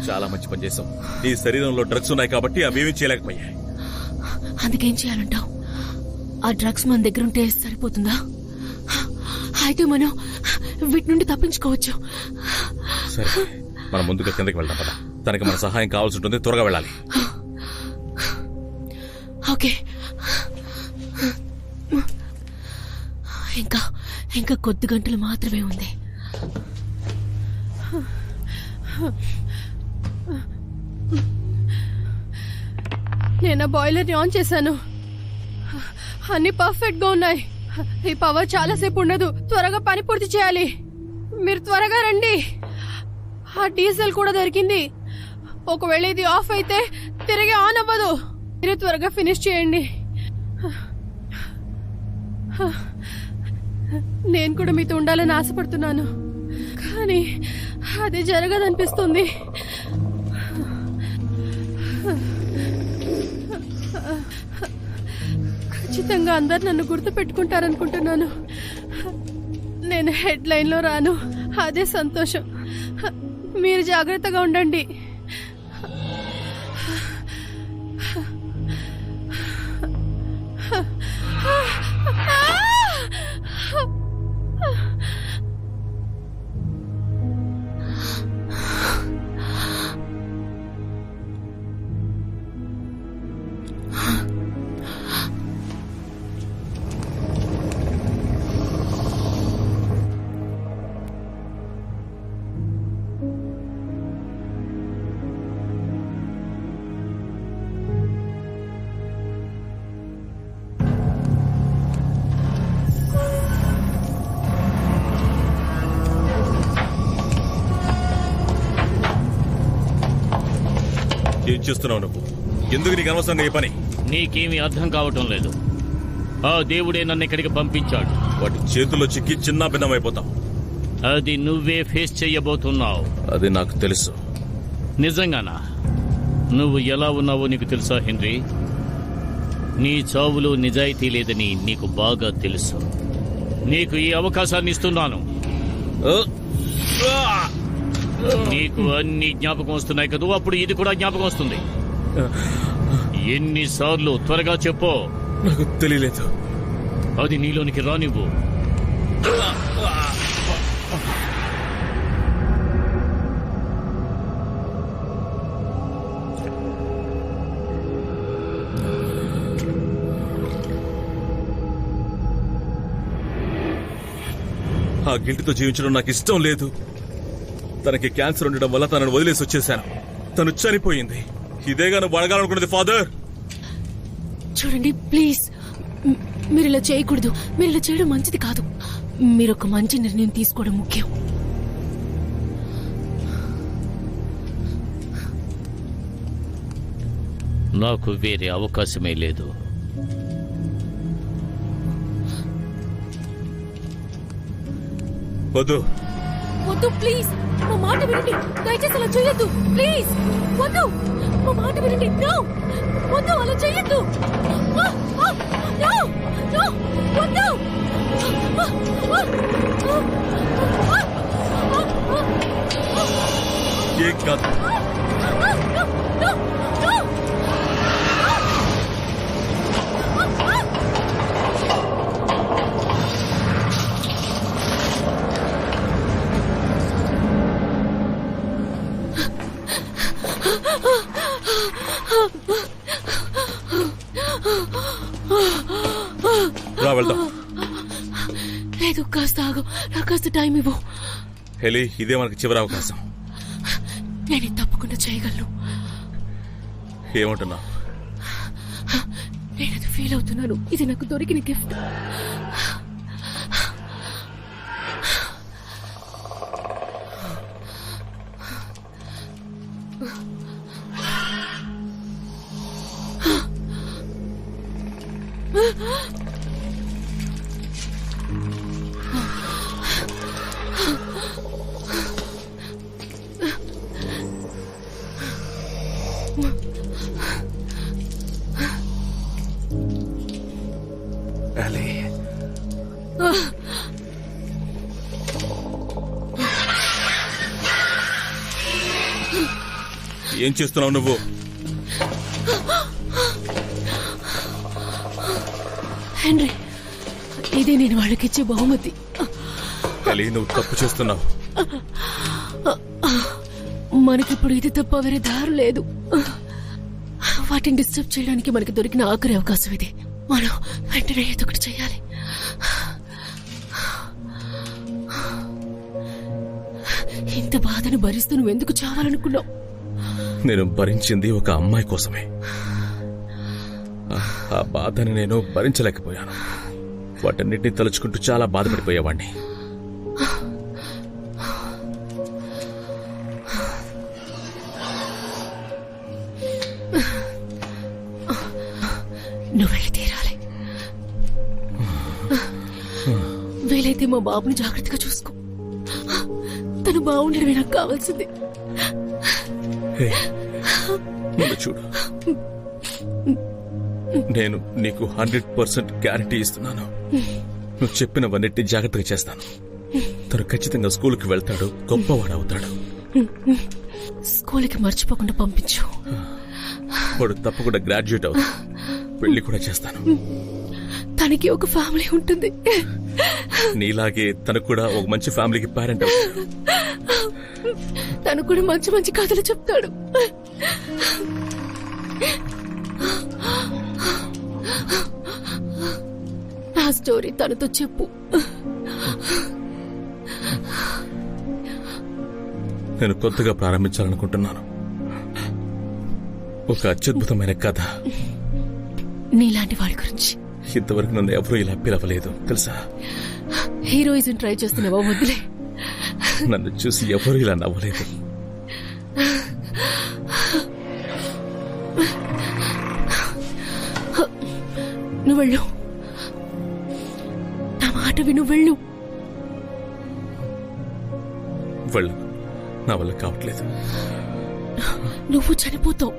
చాలా మంచి పని చేసావు. నీ శరీరంలో డ్రగ్స్ ఉన్నాయి కాబట్టి అవేమీ చేయలేకపోయాయి.
అందుకేం చేయాలంటావు? ఆ డ్రగ్స్ మన దగ్గర ఉంటే సరిపోతుందా? అయితే మనం వీటి నుండి తప్పించుకోవచ్చు.
సరే, మనం ముందుగా కిందకి వెళ్దాం పద. తనకి మన సహాయం కావాల్సి ఉంటుంది, త్వరగా వెళ్ళాలి.
ఓకే, ఇంకా కొద్ది గంటలు మాత్రమే ఉంది.
నేను బాయిలర్ని ఆన్ చేశాను. అన్ని పర్ఫెక్ట్ గా ఉన్నాయి. ఈ పవర్ చాలాసేపు ఉండదు. త్వరగా పని పూర్తి చేయాలి. మీరు త్వరగా రండి. ఆ డీజిల్ కూడా దొరికింది. ఒకవేళ ఇది ఆఫ్ అయితే తిరిగి ఆన్ అవ్వదు. మీరు త్వరగా ఫినిష్ చేయండి. నేను కూడా మీతో ఉండాలని ఆశపడుతున్నాను, కానీ అది జరగదనిపిస్తుంది. ఖచ్చితంగా అందరు నన్ను గుర్తు పెట్టుకుంటారనుకుంటున్నాను. నేను హెడ్ లైన్ లో రాను, అదే సంతోషం. మీరు జాగ్రత్తగా ఉండండి.
ఏం చేస్తున్నావు నువ్వు? ఎందుకు నీకు అనవసరంగా ఈ పని?
నీకేమీ అర్థం కావటం లేదు. ఆ దేవుడే నన్ను ఇక్కడికి పంపించాడు.
వాటి చేతుల్లో చిక్కి చిన్న భిన్నమైపోతాం.
అది నువ్వే ఫేస్ చెయ్యబోతున్నావు.
అది నాకు తెలుసు.
నిజంగానా? నువ్వు ఎలా ఉన్నావో నీకు తెలుసా హెన్రీ? నీ చావులో నిజాయితీ లేదని నీకు బాగా తెలుసు. నీకు ఈ అవకాశాన్ని ఇస్తున్నాను. నీకు అన్ని జ్ఞాపకం వస్తున్నాయి కదా, అప్పుడు ఇది కూడా జ్ఞాపకం వస్తుంది. ఎన్నిసార్లు? త్వరగా చెప్పు.
నాకు తెలియలేదు.
అది నీలోనికి రానివ్వు.
ఆ గిల్ట్తో జీవించడం నాకు ఇష్టం లేదు. తనకి క్యాన్సర్ ఉండడం వల్ల తనను వదిలేసి వచ్చేశాను. తను చనిపోయింది. ఇదేగా నువ్వు అడగాలనుకున్నది ఫాదర్?
చూడండి ప్లీజ్, మీరు ఇలా చేయకూడదు. మీరు ఇలా చేయడం మంచిది కాదు. మీరు ఒక మంచి నిర్ణయం తీసుకోవడం ముఖ్యం.
నాకు వేరే అవకాశమే లేదు.
వద్దు.
వద్దు ప్లీజ్, మా మాట వినండి. దయచేసి అలా చేయొద్దు ప్లీజ్. వద్దు, మా మాట వినండి. నో, వద్దు, అలా చేయొద్దు. నో, నో, వద్దు.
ఏం కాదు. రా వెళ్దాం.
లేదు, కాస్త ఆగు. నాకు కాస్త టైం ఇవ్వు.
హెలీ, ఇదే మనకి చివరి అవకాశం.
నేను ఇది తప్పకుండా చేయగలను.
ఏమంటున్నావు?
నేను అది ఫీల్ అవుతున్నాను. ఇది నాకు దొరికిన గిఫ్ట్.
అలీ, ఏం చేస్తున్నావు నువ్వు?
హెన్రీ, ఇదే నేను వాళ్ళకిచ్చే బహుమతి.
అలీ, నువ్వు తప్పు చేస్తున్నావు.
మనకిప్పుడు ఇది తప్ప వేరే దారి లేదు. వాటిని డిస్టర్బ్ చేయడానికి మనకి దొరికిన ఆఖరి అవకాశం ఇది. మనం వెంటనే ఏదో ఒకటి చేయాలి. ఇంత బాధను భరిస్తూ నువ్వు ఎందుకు చావాలనుకున్నావు?
నేను భరించింది ఒక అమ్మాయి కోసమే. ఆ బాధని నేను భరించలేకపోయాను. వాటన్నిటిని తలుచుకుంటూ చాలా బాధపడిపోయేవాణ్ణి.
నువ్వు వెళ్ళి తీరాలి. వీలైతే మా బాబుని జాగ్రత్తగా చూసుకో. తను బాగుండడమే నాకు కావాల్సింది.
నన్ను చూడు, నేను నీకు 100% గ్యారంటీ ఇస్తున్నాను. నువ్వు చెప్పినవన్నిటిని జాగ్రత్తగా చేస్తాను. తను ఖచ్చితంగా స్కూల్కి వెళ్తాడు, గొప్పవాడవుతాడు.
స్కూల్కి మర్చిపోకుండా పంపించు.
వాడు తప్పకుండా గ్రాడ్యుయేట్ అవుతాడు. పెళ్లి కూడా చేస్తాను.
తనకి ఒక ఫ్యామిలీ ఉంటుంది.
నీలాగే తను కూడా ఒక మంచి ఫ్యామిలీకి పేరెంట్ అవుతాడు.
తను కూడా మంచి మంచి కథలు చెప్తాడు. నా స్టోరీ తనతో చెప్పు.
నేను కొత్తగా ప్రారంభించాలనుకుంటున్నాను. ఒక అత్యద్భుతమైన కథ.
నీలాంటి వాడి గురించి.
ఇంతవరకు నన్ను ఎవరూ ఇలా పిలవలేదు తెలుసా.
హీరోయిజం ట్రై చేస్తున్నావా? వద్దులే.
నన్ను చూసి ఎవరూ ఇలా నవ్వలేదు.
వెళ్ళు, నా మాట విను, వెళ్ళు.
వెళ్ళు, నా వల్ల కావట్లేదు.
నువ్వు చనిపోతావు.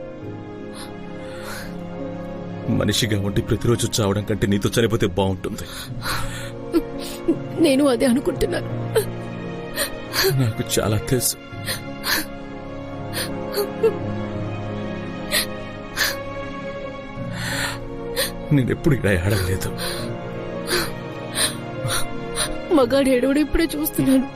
మనిషిగా ఉండి ప్రతిరోజు చావడం కంటే నీతో చనిపోతే బాగుంటుంది.
నేను అదే అనుకుంటున్నాను.
నాకు చాలా తెలుసు. నేనెప్పుడు ఇలా ఆడలేదు.
మగాడు ఏడవడు ఇప్పుడే చూస్తున్నాను.